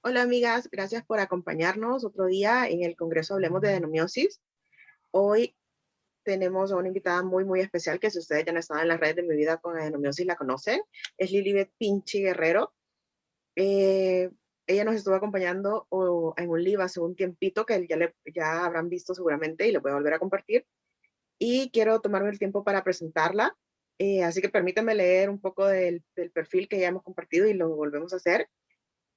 Hola amigas, gracias por acompañarnos otro día en el Congreso Hablemos de Adenomiosis. Hoy tenemos a una invitada muy especial que si ustedes ya no están en las redes de mi vida con adenomiosis la conocen. Es Lilibet Pinchi Guerrero. Eh, Ella nos estuvo acompañando en un live hace un tiempito que ya habrán visto seguramente y lo voy a volver a compartir. Y quiero tomarme el tiempo para presentarla. Así que permítanme leer un poco del perfil que ya hemos compartido y lo volvemos a hacer.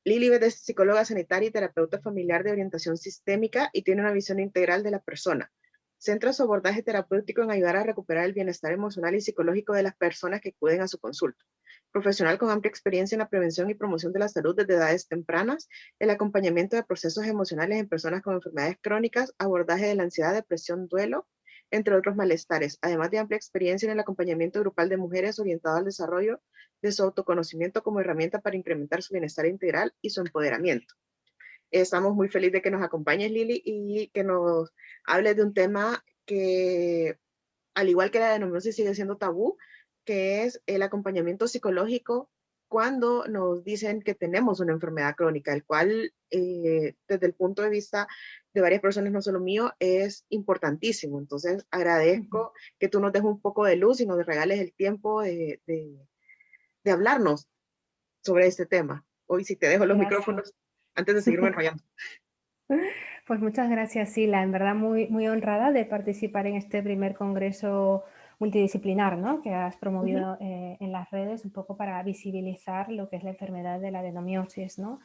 Lilibet es psicóloga sanitaria y terapeuta familiar de orientación sistémica y tiene una visión integral de la persona. Centra su abordaje terapéutico en ayudar a recuperar el bienestar emocional y psicológico de las personas que acuden a su consulta. Profesional con amplia experiencia en la prevención y promoción de la salud desde edades tempranas, el acompañamiento de procesos emocionales en personas con enfermedades crónicas, abordaje de la ansiedad, depresión, duelo, entre otros malestares, además de amplia experiencia en el acompañamiento grupal de mujeres orientado al desarrollo de su autoconocimiento como herramienta para incrementar su bienestar integral y su empoderamiento. Estamos muy felices de que nos acompañes, Lili, y que nos hables de un tema que, al igual que la adenomiosis, sigue siendo tabú, que es el acompañamiento psicológico cuando nos dicen que tenemos una enfermedad crónica, el cual, desde el punto de vista de varias personas, no solo mío, es importantísimo. Entonces, agradezco que tú nos des un poco de luz y nos regales el tiempo de hablarnos sobre este tema. Hoy sí te dejo los Gracias. micrófonos antes de seguirme enrollando. Pues muchas gracias, Sila. En verdad muy honrada de participar en este primer congreso multidisciplinar, ¿no?, que has promovido en las redes, un poco para visibilizar lo que es la enfermedad de la adenomiosis, ¿no?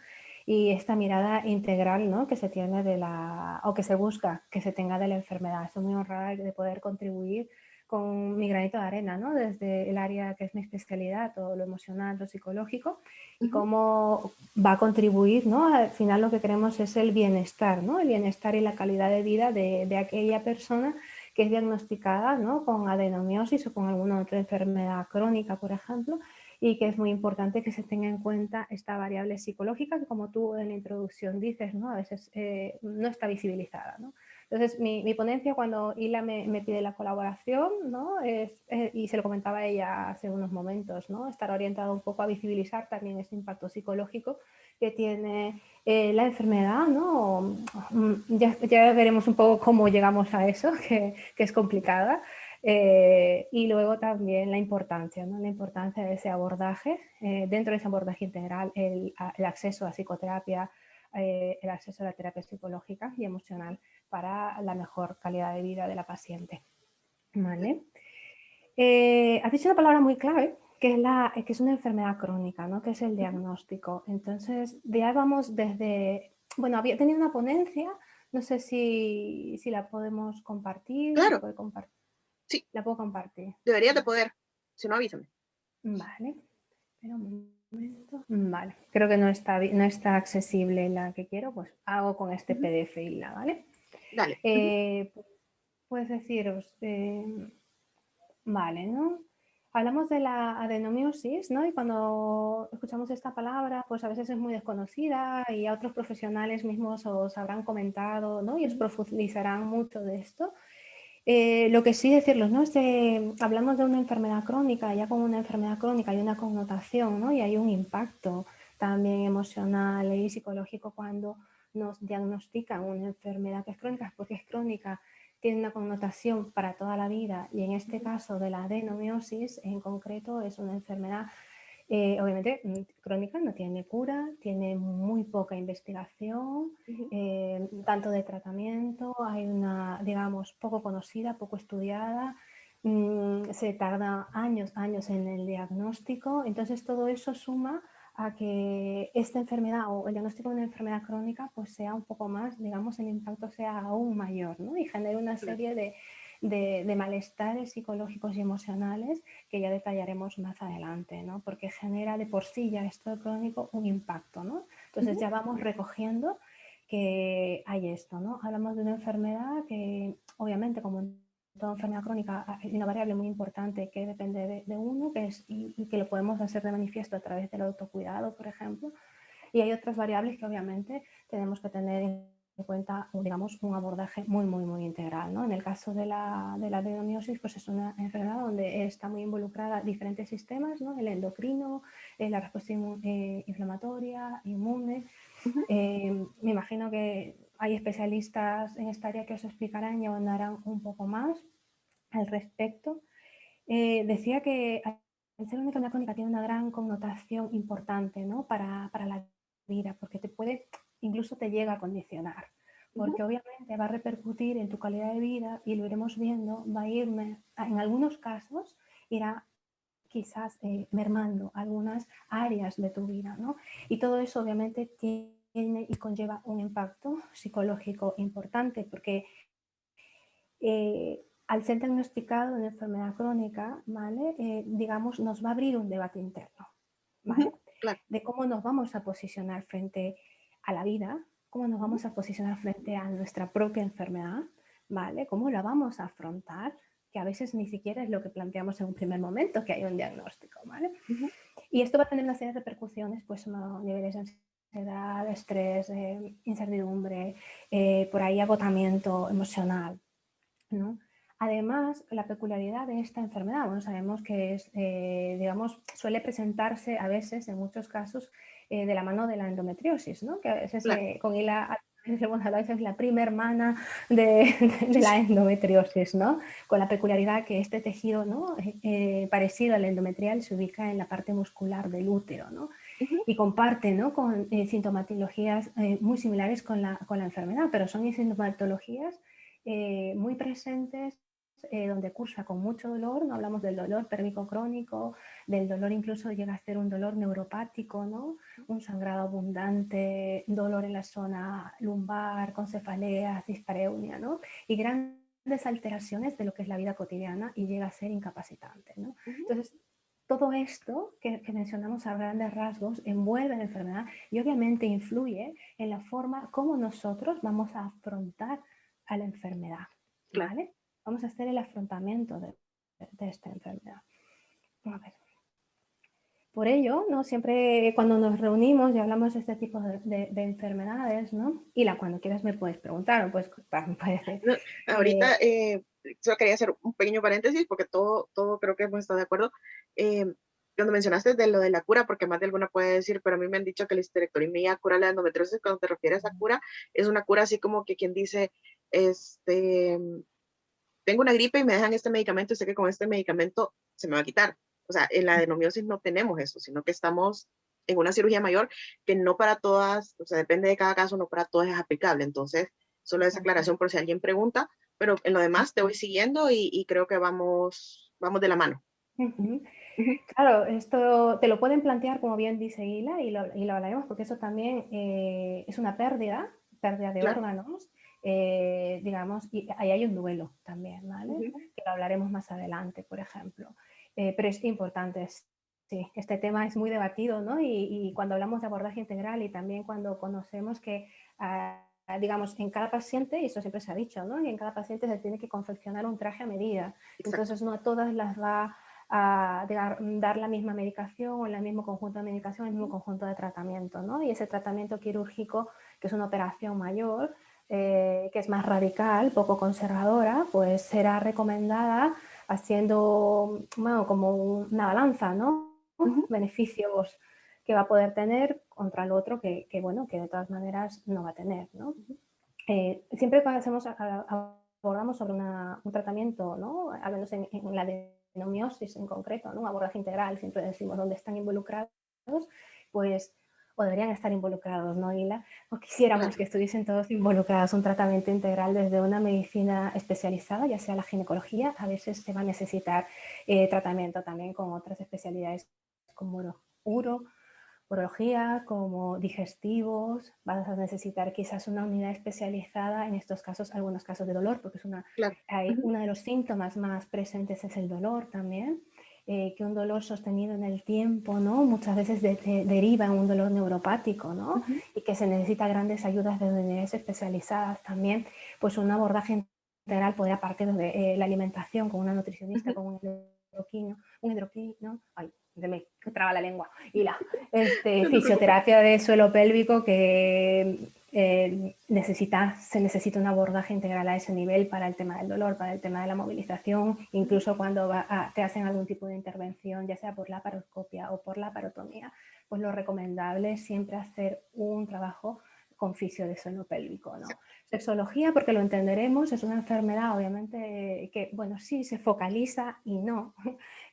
Y esta mirada integral, ¿no?, que se tiene o que se busca que se tenga de la enfermedad. Estoy muy honrada de poder contribuir con mi granito de arena, ¿no?, desde el área que es mi especialidad, todo lo emocional, lo psicológico, y cómo va a contribuir, ¿no? Al final lo que queremos es el bienestar, ¿no? El bienestar y la calidad de vida de aquella persona que es diagnosticada, ¿no?, con adenomiosis o con alguna otra enfermedad crónica, por ejemplo, y que es muy importante que se tenga en cuenta esta variable psicológica que, como tú en la introducción dices, ¿no?, a veces no está visibilizada, ¿no? Entonces, mi ponencia, cuando Hila me pide la colaboración, ¿no?, y se lo comentaba a ella hace unos momentos, ¿no?, estar orientada un poco a visibilizar también ese impacto psicológico que tiene la enfermedad, ¿no? Ya veremos un poco cómo llegamos a eso, que es complicada. Y luego también la importancia, ¿no?, la importancia de ese abordaje, dentro de ese abordaje integral, el acceso a psicoterapia, el acceso a la terapia psicológica y emocional para la mejor calidad de vida de la paciente. ¿Vale? Has dicho una palabra muy clave, que es una enfermedad crónica, ¿no?, que es el diagnóstico. Entonces, ya vamos desde... Bueno, había tenido una ponencia, no sé si la podemos compartir, se Claro, puede compartir. sí, La puedo compartir. deberías de poder. Si no, avísame. Vale, espera un momento. Vale, creo que no está accesible la que quiero, pues hago con este PDF y la, ¿vale? Dale. Pues deciros, vale, ¿no? Hablamos de la adenomiosis, ¿no? Y cuando escuchamos esta palabra, pues a veces es muy desconocida y a otros profesionales mismos os habrán comentado, ¿no?, y os profundizarán mucho de esto. Lo que sí decirlos, ¿no?, es que hablamos de una enfermedad crónica, ya como una enfermedad crónica hay una connotación, ¿no?, y hay un impacto también emocional y psicológico cuando nos diagnostican una enfermedad que es crónica, porque es crónica, tiene una connotación para toda la vida, y en este caso de la adenomiosis en concreto es una enfermedad obviamente crónica, no tiene cura, tiene muy poca investigación, tanto de tratamiento, hay una, digamos, poco conocida, poco estudiada, se tarda años en el diagnóstico. Entonces todo eso suma a que esta enfermedad o el diagnóstico de una enfermedad crónica pues sea un poco más, digamos, el impacto sea aún mayor, ¿no?, y genere una serie de malestares psicológicos y emocionales que ya detallaremos más adelante, ¿no?, porque genera de por sí ya esto crónico un impacto, ¿no? Entonces ya vamos recogiendo que hay esto, ¿no? Hablamos de una enfermedad que, obviamente, como en toda enfermedad crónica, hay una variable muy importante que depende de uno, que es, y que lo podemos hacer de manifiesto a través del autocuidado, por ejemplo, y hay otras variables que obviamente tenemos que tener en cuenta, digamos, un abordaje muy integral, ¿no? En el caso de la adenomiosis, pues es una enfermedad donde está muy involucrada diferentes sistemas, ¿no?, el endocrino, la respuesta inflamatoria, inmune, Ujú, Me imagino que hay especialistas en esta área que os explicarán y ahondarán un poco más al respecto. Decía que al ser una enfermedad crónica tiene una gran connotación importante, ¿no? Para la vida, porque te puede, incluso te llega a condicionar, ujú, porque obviamente va a repercutir en tu calidad de vida y lo iremos viendo, va a irme, en algunos casos, irá quizás mermando algunas áreas de tu vida, ¿no? Y todo eso obviamente tiene y conlleva un impacto psicológico importante, porque al ser diagnosticado de enfermedad crónica, ¿vale? Digamos, nos va a abrir un debate interno, ¿vale? ujú, claro. De cómo nos vamos a posicionar frente a la vida, cómo nos Ujú, vamos a posicionar frente a nuestra propia enfermedad, ¿vale? Cómo la vamos a afrontar, que a veces ni siquiera es lo que planteamos en un primer momento, que hay un diagnóstico, ¿vale? ujú, Y esto va a tener una serie de repercusiones, pues, a niveles de ansiedad, estrés, incertidumbre, por ahí agotamiento emocional, ¿no? Además, la peculiaridad de esta enfermedad, bueno, sabemos que es, digamos, suele presentarse a veces, en muchos casos, de la mano de la endometriosis, ¿no? Que a veces claro. con hila, a veces es la prima hermana de, de Sí, la sí. endometriosis, ¿no? Con la peculiaridad que este tejido, ¿no? Parecido al endometrial se ubica en la parte muscular del útero, ¿no? Ujú, Y comparte, ¿no? Con sintomatologías muy similares con la enfermedad, pero son sintomatologías muy presentes, donde cursa con mucho dolor, no hablamos del dolor pérmico crónico, del dolor incluso llega a ser un dolor neuropático, ¿no? Un sangrado abundante, dolor en la zona lumbar, con cefaleas, dispareunia, ¿no? Y grandes alteraciones de lo que es la vida cotidiana y llega a ser incapacitante, ¿no? ujú, Entonces, todo esto que mencionamos a grandes rasgos envuelve la enfermedad y obviamente influye en la forma como nosotros vamos a afrontar a la enfermedad, claro. ¿vale? Vamos a hacer el afrontamiento de esta enfermedad. A ver. Por ello, ¿no? Siempre cuando nos reunimos y hablamos de este tipo de enfermedades, ¿no? Y cuando quieras me puedes preguntar, o puedes, me parece. No, ahorita solo quería hacer un pequeño paréntesis porque todo creo que hemos estado de acuerdo. Eh, Cuando mencionaste de lo de la cura, porque más de alguna puede decir, pero a mí me han dicho que la histerectomía cura la endometriosis. Cuando te refieres a cura, es una cura así como que quien dice, este, tengo una gripe y me dejan este medicamento y sé que con este medicamento se me va a quitar. O sea, en la adenomiosis no tenemos eso, sino que estamos en una cirugía mayor que no para todas, o sea, depende de cada caso, no para todas es aplicable. Entonces, solo esa aclaración por si alguien pregunta, pero en lo demás te voy siguiendo y creo que vamos de la mano. Ujú. Ujú, Claro, esto te lo pueden plantear, como bien dice Hila, y lo hablaremos, porque eso también es una pérdida de claro. órganos, digamos, y ahí hay un duelo también, ¿vale? Ujú, Que lo hablaremos más adelante, por ejemplo. Pero es importante, sí, este tema es muy debatido, ¿no? Y cuando hablamos de abordaje integral y también cuando conocemos que, digamos, en cada paciente, y eso siempre se ha dicho, ¿no? Y en cada paciente se tiene que confeccionar un traje a medida. exacto. Entonces, no a todas las va a dar la misma medicación o el mismo conjunto de medicación, el mismo conjunto de tratamiento, ¿no? Y ese tratamiento quirúrgico, que es una operación mayor, que es más radical, poco conservadora, pues será recomendada haciendo, bueno, como una balanza, ¿no? Ujú, Beneficios que va a poder tener contra el otro que, bueno, que de todas maneras no va a tener, ¿no? ujú, Siempre cuando abordamos sobre un tratamiento, ¿no? Al menos en la adenomiosis en concreto, ¿no? Un abordaje integral, siempre decimos dónde están involucrados, pues, o deberían estar involucrados, ¿no, Hila? O quisiéramos claro. que estuviesen todos involucrados, un tratamiento integral desde una medicina especializada, ya sea la ginecología, a veces se va a necesitar tratamiento también con otras especialidades como uro, urología, como digestivos, vas a necesitar quizás una unidad especializada en estos casos, algunos casos de dolor, porque Claro. Ujú, uno de los síntomas más presentes es el dolor también, que un dolor sostenido en el tiempo, ¿no? Muchas veces deriva en un dolor neuropático, ¿no? ujú, Y que se necesita grandes ayudas de unidades especializadas también, pues un abordaje integral podría partir de la alimentación con una nutricionista, ujú. con un hidroquino, ay, me traba la lengua, y No te preocupes. fisioterapia de suelo pélvico que se necesita un abordaje integral a ese nivel para el tema del dolor, para el tema de la movilización, Ujú, incluso cuando te hacen algún tipo de intervención, ya sea por la laparoscopia o por la parotomía, pues lo recomendable es siempre hacer un trabajo con fisio de suelo pélvico, ¿no? Sexología, porque lo entenderemos, es una enfermedad obviamente que, bueno, sí se focaliza y no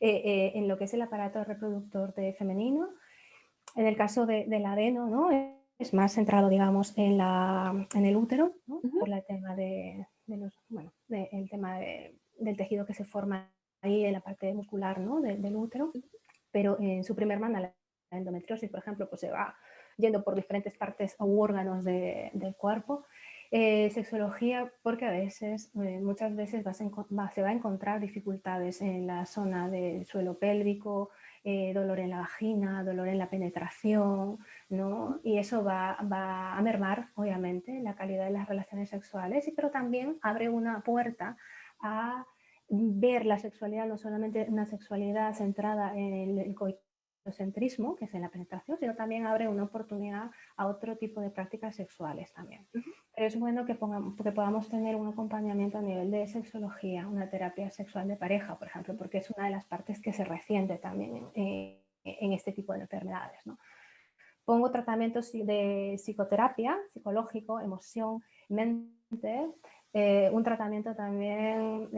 en lo que es el aparato reproductor femenino. En el caso del adeno, ¿no? Es más centrado, digamos, en el útero, ¿no? Por el tema el tema del tejido que se forma ahí en la parte muscular, ¿no? Del útero, pero en su primer manda la endometriosis, por ejemplo, pues se va yendo por diferentes partes u órganos del cuerpo. Sexología, porque a veces, muchas veces se va a encontrar dificultades en la zona del suelo pélvico, dolor en la vagina, dolor en la penetración, ¿no? Y eso va a mermar, obviamente, la calidad de las relaciones sexuales, pero también abre una puerta a ver la sexualidad, no solamente una sexualidad centrada en el coitocentrismo, que es en la penetración, sino también abre una oportunidad a otro tipo de prácticas sexuales también. Pero es bueno que podamos tener un acompañamiento a nivel de sexología, una terapia sexual de pareja, por ejemplo, porque es una de las partes que se resiente también en este tipo de enfermedades, ¿no? Pongo tratamientos de psicoterapia, psicológico, emoción, mente, un tratamiento también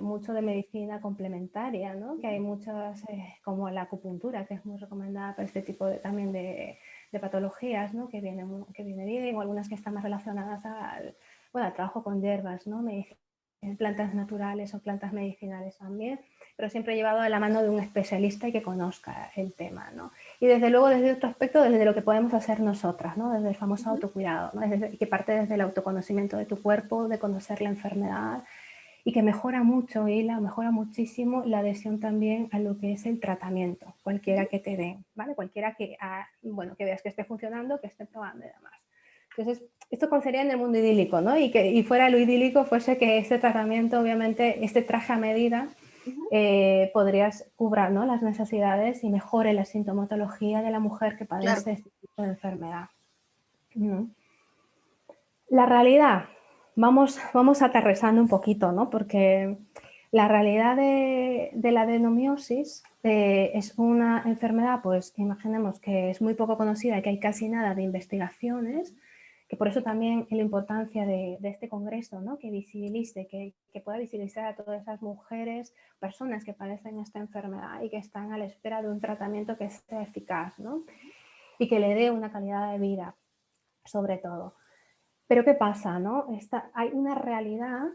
mucho de medicina complementaria, ¿no? Que hay muchas, como la acupuntura, que es muy recomendada para este tipo también de patologías, ¿no? Que viene bien, o algunas que están más relacionadas al trabajo con hierbas, ¿no? Plantas naturales o plantas medicinales también, pero siempre llevado de la mano de un especialista y que conozca el tema, ¿no? Y desde luego desde otro aspecto, desde lo que podemos hacer nosotras, ¿no? Desde el famoso autocuidado, ¿no? Que parte desde el autoconocimiento de tu cuerpo, de conocer la enfermedad, y que mejora mucho y mejora muchísimo la adhesión también a lo que es el tratamiento, cualquiera que te den, ¿vale? Cualquiera que veas que esté funcionando, que esté probando y demás. Entonces, esto sería en el mundo idílico, ¿no? Y fuera lo idílico fuese que este tratamiento, obviamente, este traje a medida, podrías cubrir, ¿no? Las necesidades y mejore la sintomatología de la mujer que padece este tipo de enfermedad. La realidad, vamos aterrizando un poquito, ¿no? Porque la realidad de la adenomiosis es una enfermedad, pues imaginemos que es muy poco conocida y que hay casi nada de investigaciones, que por eso también la importancia de este congreso, ¿no? Que visibilice, que pueda visibilizar a todas esas mujeres, personas que padecen esta enfermedad y que están a la espera de un tratamiento que sea eficaz, ¿no? Y que le dé una calidad de vida, sobre todo. Pero ¿qué pasa, no? Hay una realidad,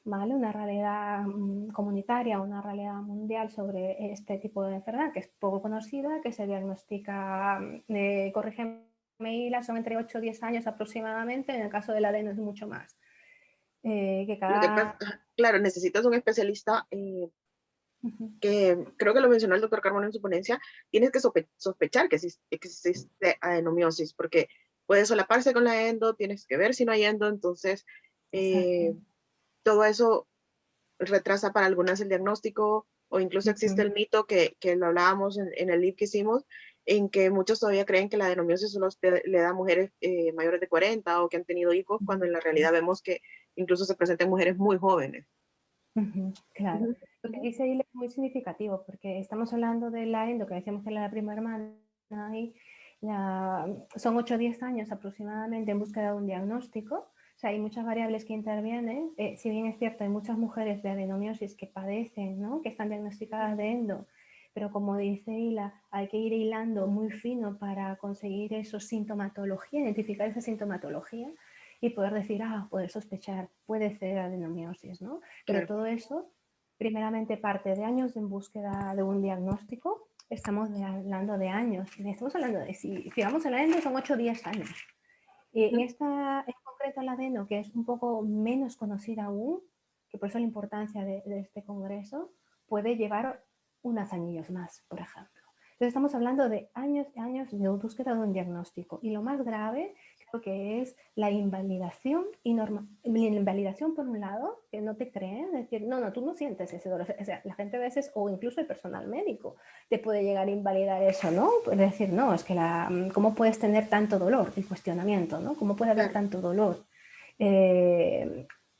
¿vale? Una realidad comunitaria, una realidad mundial sobre este tipo de enfermedad que es poco conocida, que se diagnostica, corrígeme, Hila, son entre 8 y 10 años aproximadamente, en el caso del adeno es mucho más. Lo que pasa, claro, necesitas un especialista que creo que lo mencionó el doctor Carmona en su ponencia, tienes que sospechar que existe adenomiosis, porque puede solaparse con la endo, tienes que ver si no hay endo, entonces todo eso retrasa para algunas el diagnóstico, o incluso existe el mito que lo hablábamos en el live que hicimos, en que muchos todavía creen que la adenomiosis solo le da a mujeres mayores de 40 o que han tenido hijos, cuando en la realidad vemos que incluso se presenta en mujeres muy jóvenes. Claro. Lo que dice ahí es muy significativo, porque estamos hablando de la endo, que decíamos que era la prima hermana, y son 8 o 10 años aproximadamente en búsqueda de un diagnóstico. O sea, hay muchas variables que intervienen. Si bien es cierto, hay muchas mujeres de adenomiosis que padecen, ¿no? Que están diagnosticadas de endo, pero como dice Hila, hay que ir hilando muy fino para conseguir esa sintomatología, identificar esa sintomatología y poder decir, poder sospechar, puede ser adenomiosis, ¿no? Pero todo eso, primeramente, parte de años en búsqueda de un diagnóstico. Estamos hablando de años. Estamos hablando de, si vamos a la endo, son 8 o 10 años. Y en concreto la adeno, que es un poco menos conocida aún, que por eso la importancia de este congreso, puede llevar unos años más, por ejemplo. Entonces estamos hablando de años y años de búsqueda de un diagnóstico. Y lo más grave creo que es la invalidación la invalidación por un lado, que no te creen, decir, no, tú no sientes ese dolor. O sea, la gente a veces, o incluso el personal médico, te puede llegar a invalidar eso, ¿no? Puede decir, no, es que ¿cómo puedes tener tanto dolor? El cuestionamiento, ¿no? ¿Cómo puede haber tanto dolor?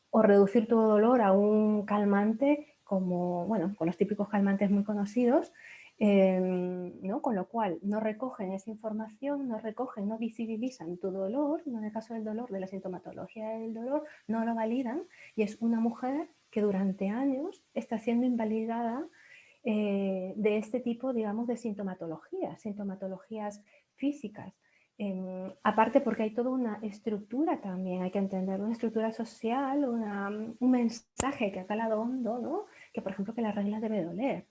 O reducir tu dolor a un calmante como, bueno, con los típicos calmantes muy conocidos, ¿no? Con lo cual no recogen esa información, no visibilizan tu dolor, no en el caso del dolor, de la sintomatología del dolor, no lo validan y es una mujer que durante años está siendo invalidada de este tipo, digamos, de sintomatologías físicas. Aparte porque hay toda una estructura también, hay que entender, una estructura social, un mensaje que ha calado hondo, ¿no? Que por ejemplo que la regla debe doler.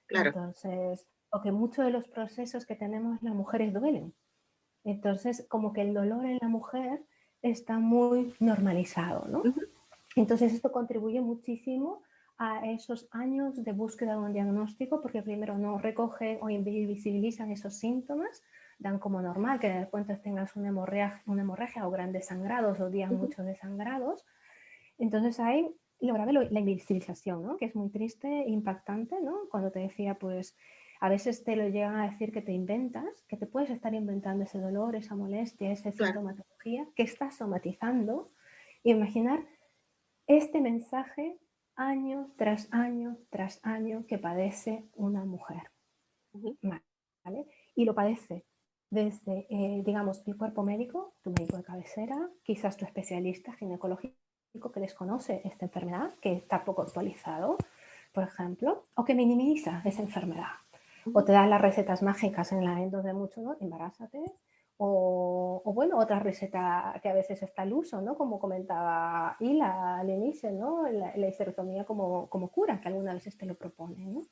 Claro. Entonces, o que muchos de los procesos que tenemos las mujeres duelen. Entonces, como que el dolor en la mujer está muy normalizado, ¿no? Ujú. Entonces, esto contribuye muchísimo a esos años de búsqueda de un diagnóstico, porque primero no recogen o invisibilizan esos síntomas, dan como normal que de repente tengas una hemorragia o grandes sangrados o días Ujú. muchos desangrados. Entonces ahí lo grave, la invisibilización, ¿no? Que es muy triste e impactante, ¿no? Cuando te decía, pues a veces te lo llegan a decir que te inventas, que te puedes estar inventando ese dolor, esa molestia, esa Claro. sintomatología que estás somatizando. Imaginar este mensaje año tras año tras año que padece una mujer, Ujú. ¿vale? Y lo padece desde, digamos, el cuerpo médico, tu médico de cabecera, quizás tu especialista ginecológico que desconoce esta enfermedad, que está poco actualizado, por ejemplo, o que minimiza esa enfermedad. O Ujú. te da las recetas mágicas en la endo de mucho, ¿no? Embarázate. O bueno, otra receta que a veces está al uso, ¿no? Como comentaba Hila al inicio, ¿no? La histerectomía como cura, que alguna vez te lo propone, ¿no?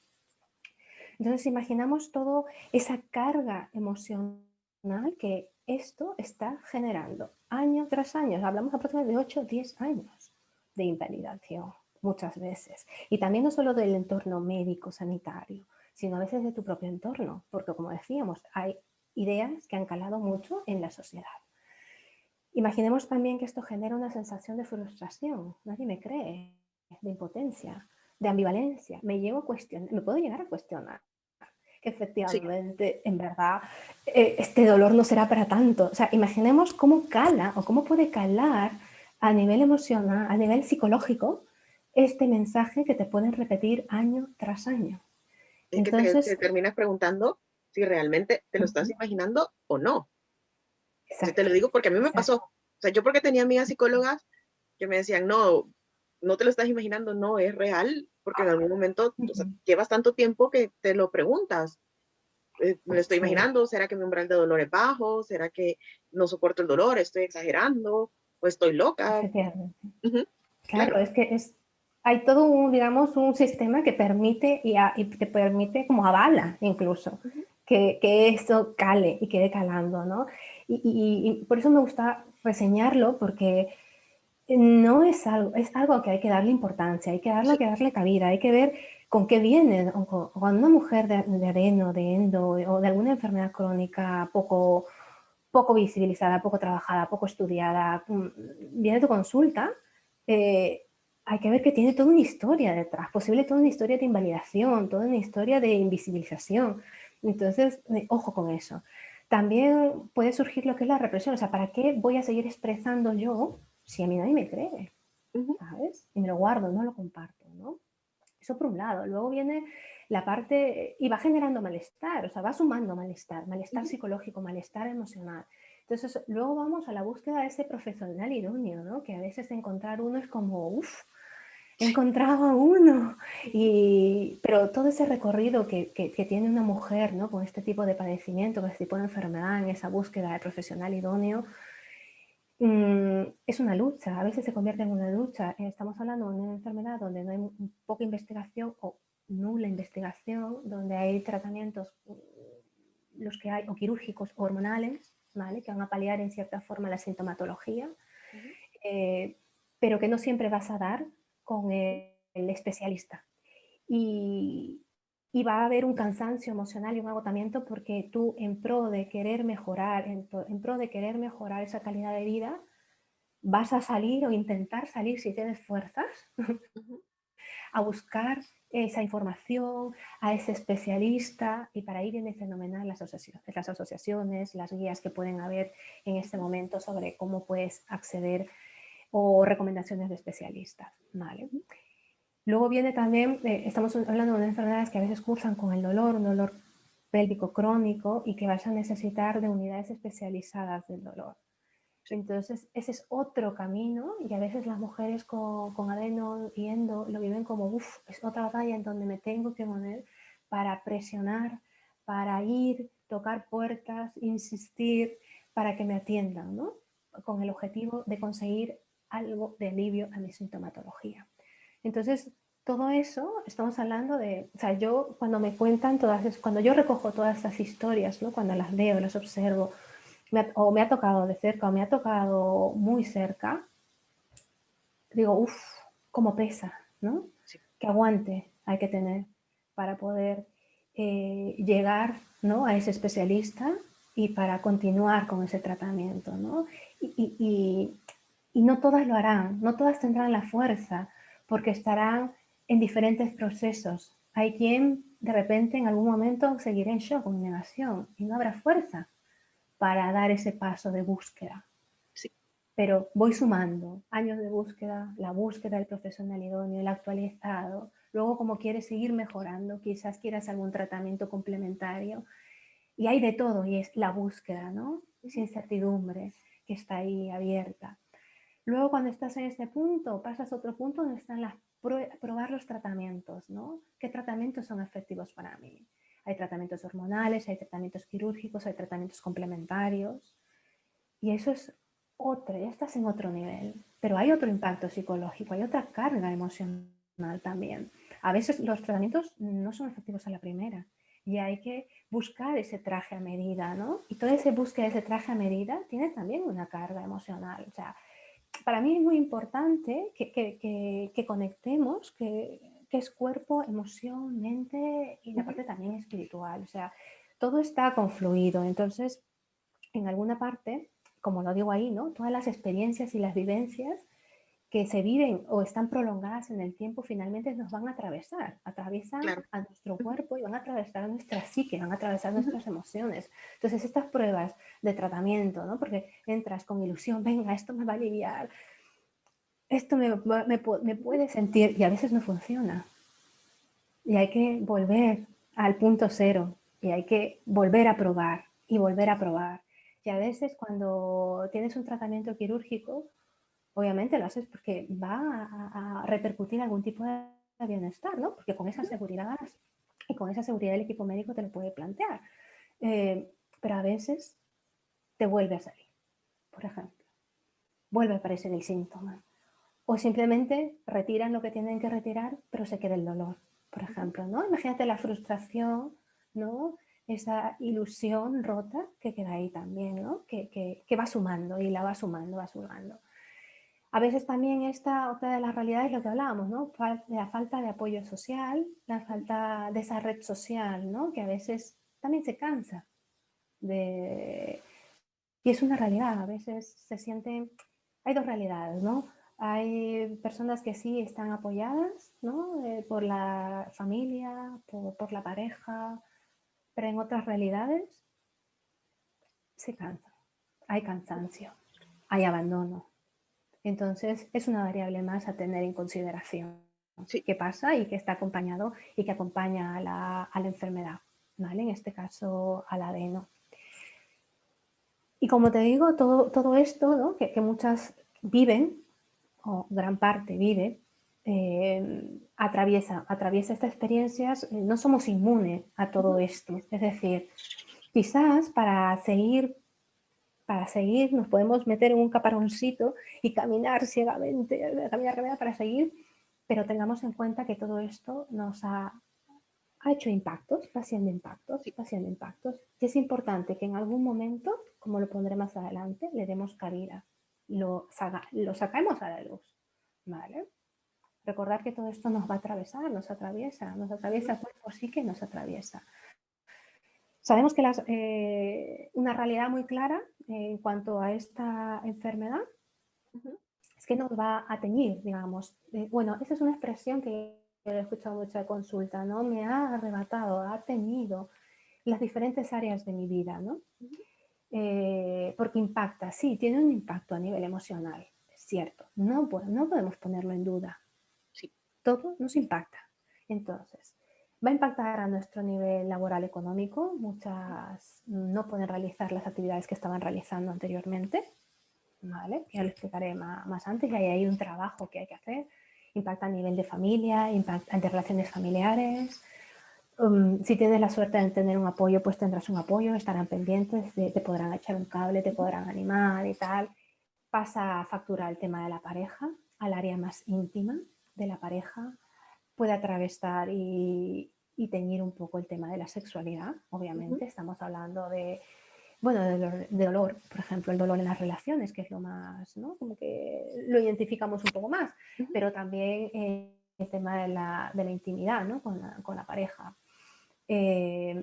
Entonces imaginamos toda esa carga emocional que esto está generando año tras año. Hablamos aproximadamente de 8 o 10 años de invalidación muchas veces. Y también no solo del entorno médico, sanitario, sino a veces de tu propio entorno, porque como decíamos, hay ideas que han calado mucho en la sociedad. Imaginemos también que esto genera una sensación de frustración, nadie me cree, de impotencia, de ambivalencia. Me puedo llegar a cuestionar que Sí. efectivamente, en verdad, este dolor no será para tanto. O sea, imaginemos cómo cala o cómo puede calar a nivel emocional, a nivel psicológico, este mensaje que te pueden repetir año tras año. Es que te Entonces, terminas preguntando si realmente te lo estás imaginando o no. O sea, te lo exacto, digo porque a mí me pasó. exacto. O sea, yo porque tenía amigas psicólogas que me decían, no, no te lo estás imaginando, no, es real, porque en algún momento, o sea, llevas tanto tiempo que te lo preguntas. Me lo estoy Sí, imaginando, ¿será que mi umbral de dolor es bajo? ¿Será que no soporto el dolor? ¿Estoy exagerando? ¿O estoy loca? efectivamente. Ujú. Claro, Claro. es que hay todo un, digamos, un sistema que permite y te permite, como avala incluso, Ujú. que esto cale y quede calando, ¿no? Y por eso me gusta reseñarlo, porque no es algo que hay que darle importancia, hay Sí. que darle cabida, hay que ver con qué viene. Cuando una mujer de adeno, de endo o de alguna enfermedad crónica poco visibilizada, poco trabajada, poco estudiada, viene a tu consulta, hay que ver que tiene toda una historia detrás, posible toda una historia de invalidación, toda una historia de invisibilización. Entonces, ojo con eso. También puede surgir lo que es la represión, o sea, ¿para qué voy a seguir expresando yo si a mí nadie me cree? Ujú. ¿Sabes? Y me lo guardo, no lo comparto, ¿no? Eso por un lado. Luego viene la parte, y va generando malestar, o sea, va sumando malestar, malestar Ujú. psicológico, malestar emocional. Entonces, luego vamos a la búsqueda de ese profesional idóneo, ¿no? Que a veces encontrar uno es como, uff, he Sí. encontrado a uno. Pero todo ese recorrido que tiene una mujer, ¿no? Con este tipo de padecimiento, con este tipo de enfermedad, en esa búsqueda de profesional idóneo, es una lucha, a veces se convierte en una lucha. Estamos hablando de una enfermedad donde no hay poca investigación o nula investigación, donde hay tratamientos, los que hay, o quirúrgicos o hormonales, ¿vale? Que van a paliar en cierta forma la sintomatología, Ujú. eh, pero que no siempre vas a dar con el especialista. Y, y va a haber un cansancio emocional y un agotamiento porque tú en pro de querer mejorar, en pro de querer mejorar esa calidad de vida, vas a salir o intentar salir si tienes fuerzas Ujú. a buscar esa información, a ese especialista y para ahí viene fenomenal las asociaciones, las guías que pueden haber en este Ujú. momento sobre cómo puedes acceder o recomendaciones de especialistas. ¿Vale? Luego viene también, estamos hablando de unas enfermedades que a veces cursan con el dolor, un dolor pélvico crónico y que vas a necesitar de unidades especializadas del dolor. Sí. Entonces, ese es otro camino y a veces las mujeres con adeno y endo lo viven como, uff, es otra batalla en donde me tengo que poner para presionar, para ir, tocar puertas, insistir, para que me atiendan, ¿no? Con el objetivo de conseguir algo de alivio a mi sintomatología. Entonces, todo eso, estamos hablando de, o sea, yo cuando me cuentan todas, cuando yo recojo todas estas historias, ¿no? Cuando las veo, las observo, o me ha tocado de cerca o me ha tocado muy cerca, digo, uff, cómo pesa, ¿no? Sí. Qué aguante hay que tener para poder llegar, ¿no?, a ese especialista y para continuar con ese tratamiento, ¿no? Y no todas lo harán, no todas tendrán la fuerza, porque estarán en diferentes procesos. Hay quien de repente en algún momento seguirá en shock o en negación y no habrá fuerza para dar ese paso de búsqueda. Sí. Pero voy sumando años de búsqueda, la búsqueda del profesional idóneo, el actualizado, luego como quieres seguir mejorando, quizás quieras algún tratamiento complementario, y hay de todo, y es la búsqueda, ¿no? Esa incertidumbre que está ahí abierta. Luego cuando estás en este punto, pasas a otro punto donde están las probar los tratamientos, ¿no? ¿Qué tratamientos son efectivos para mí? Hay tratamientos hormonales, hay tratamientos quirúrgicos, hay tratamientos complementarios. Y eso es otro, ya estás en otro nivel. Pero hay otro impacto psicológico, hay otra carga emocional también. A veces los tratamientos no son efectivos a la primera y hay que buscar ese traje a medida, ¿no? Y toda esa búsqueda de ese traje a medida tiene también una carga emocional. O sea, para mí es muy importante que conectemos, que es cuerpo, emoción, mente y la parte también espiritual. O sea, todo está confluido. Entonces, en alguna parte, como lo digo ahí, ¿no? Todas las experiencias y las vivencias que se viven o están prolongadas en el tiempo finalmente nos van a atravesar, atraviesan Claro. a nuestro Ujú. cuerpo y van a atravesar nuestra psique, van a atravesar Ujú. nuestras emociones. Entonces estas pruebas de tratamiento, ¿no? Porque entras con ilusión, venga, esto me va a aliviar, esto me puede sentir y a veces no funciona. Y hay que volver al punto cero y hay que volver a probar y volver a probar. Y a veces cuando tienes un tratamiento quirúrgico, obviamente lo haces porque va a repercutir algún tipo de bienestar, ¿no? Porque con esa seguridad y con esa seguridad el equipo médico te lo puede plantear. Pero a veces te vuelve a salir, por ejemplo. Vuelve a aparecer el síntoma. O simplemente retiran lo que tienen que retirar, pero se queda el dolor, por ejemplo, ¿no? Imagínate la frustración, ¿no? Esa ilusión rota que queda ahí también, ¿no? Que va sumando y la va sumando, va sumando. A veces también esta otra de las realidades, lo que hablábamos, ¿no? La falta de apoyo social, la falta de esa red social, ¿no? Que a veces también se cansa de... Y es una realidad, a veces se siente... Hay dos realidades, ¿no? Hay personas que sí están apoyadas, ¿no? Por la familia, por la pareja, pero en otras realidades se cansa, hay cansancio, hay abandono. Entonces es una variable más a tener en consideración. Sí. ¿Qué pasa? Y que está acompañado y que acompaña a la enfermedad, ¿vale? En este caso al adeno. Y como te digo, todo esto, ¿no? que muchas viven, o gran parte vive, atraviesa estas experiencias, no somos inmunes a todo Ujú. esto. Es decir, quizás para seguir nos podemos meter en un caparoncito y caminar ciegamente, caminar para seguir, pero tengamos en cuenta que todo esto nos ha hecho impactos, va haciendo impactos, Sí. va haciendo impactos. Y es importante que en algún momento, como lo pondré más adelante, le demos cabida, lo sacamos a la luz, ¿vale? Recordar que todo esto nos va a atravesar, nos atraviesa Ujú. cuerpo, sí que nos atraviesa. Sabemos que una realidad muy clara en cuanto a esta enfermedad Ujú. es que nos va a teñir, digamos. Bueno, esa es una expresión que he escuchado mucho de consulta, ¿no? Me ha arrebatado, ha teñido las diferentes áreas de mi vida, ¿no? Ujú. Porque impacta, sí, tiene un impacto a nivel emocional, es cierto. No podemos ponerlo en duda. Sí. todo nos impacta. Entonces, va a impactar a nuestro nivel laboral económico. Muchas no pueden realizar las actividades que estaban realizando anteriormente, ¿vale? Ya lo explicaré más antes. Y ahí hay un trabajo que hay que hacer. Impacta a nivel de familia, impacta de relaciones familiares. Si tienes la suerte de tener un apoyo, pues tendrás un apoyo, estarán pendientes, te podrán echar un cable, te podrán animar y tal. Pasa a facturar el tema de la pareja al área más íntima de la pareja. Puede atravesar y teñir un poco el tema de la sexualidad, obviamente. Estamos hablando de, bueno, de dolor, por ejemplo, el dolor en las relaciones, que es lo más, ¿no? Como que lo identificamos un poco más, pero también el tema de la intimidad, ¿no? Con la pareja.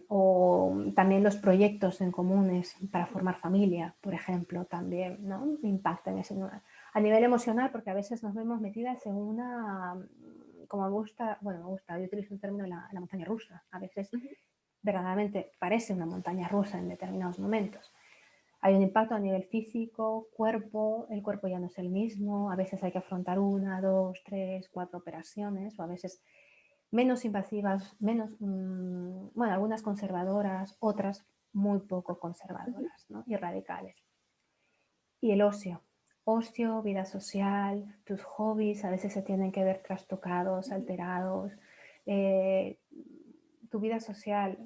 O también los proyectos en comunes para formar familia, por ejemplo, también, ¿no? Impactan ese, a nivel emocional, porque a veces nos vemos metidas en una, como me gusta, yo utilizo el término la montaña rusa. A veces verdaderamente parece una montaña rusa en determinados momentos. Hay un impacto a nivel físico, el cuerpo ya no es el mismo, a veces hay que afrontar 1, 2, 3, 4 operaciones, o a veces menos invasivas, bueno, algunas conservadoras, otras muy poco conservadoras, ¿no? Y radicales. Y el ocio, vida social, tus hobbies a veces se tienen que ver trastocados, alterados. Tu vida social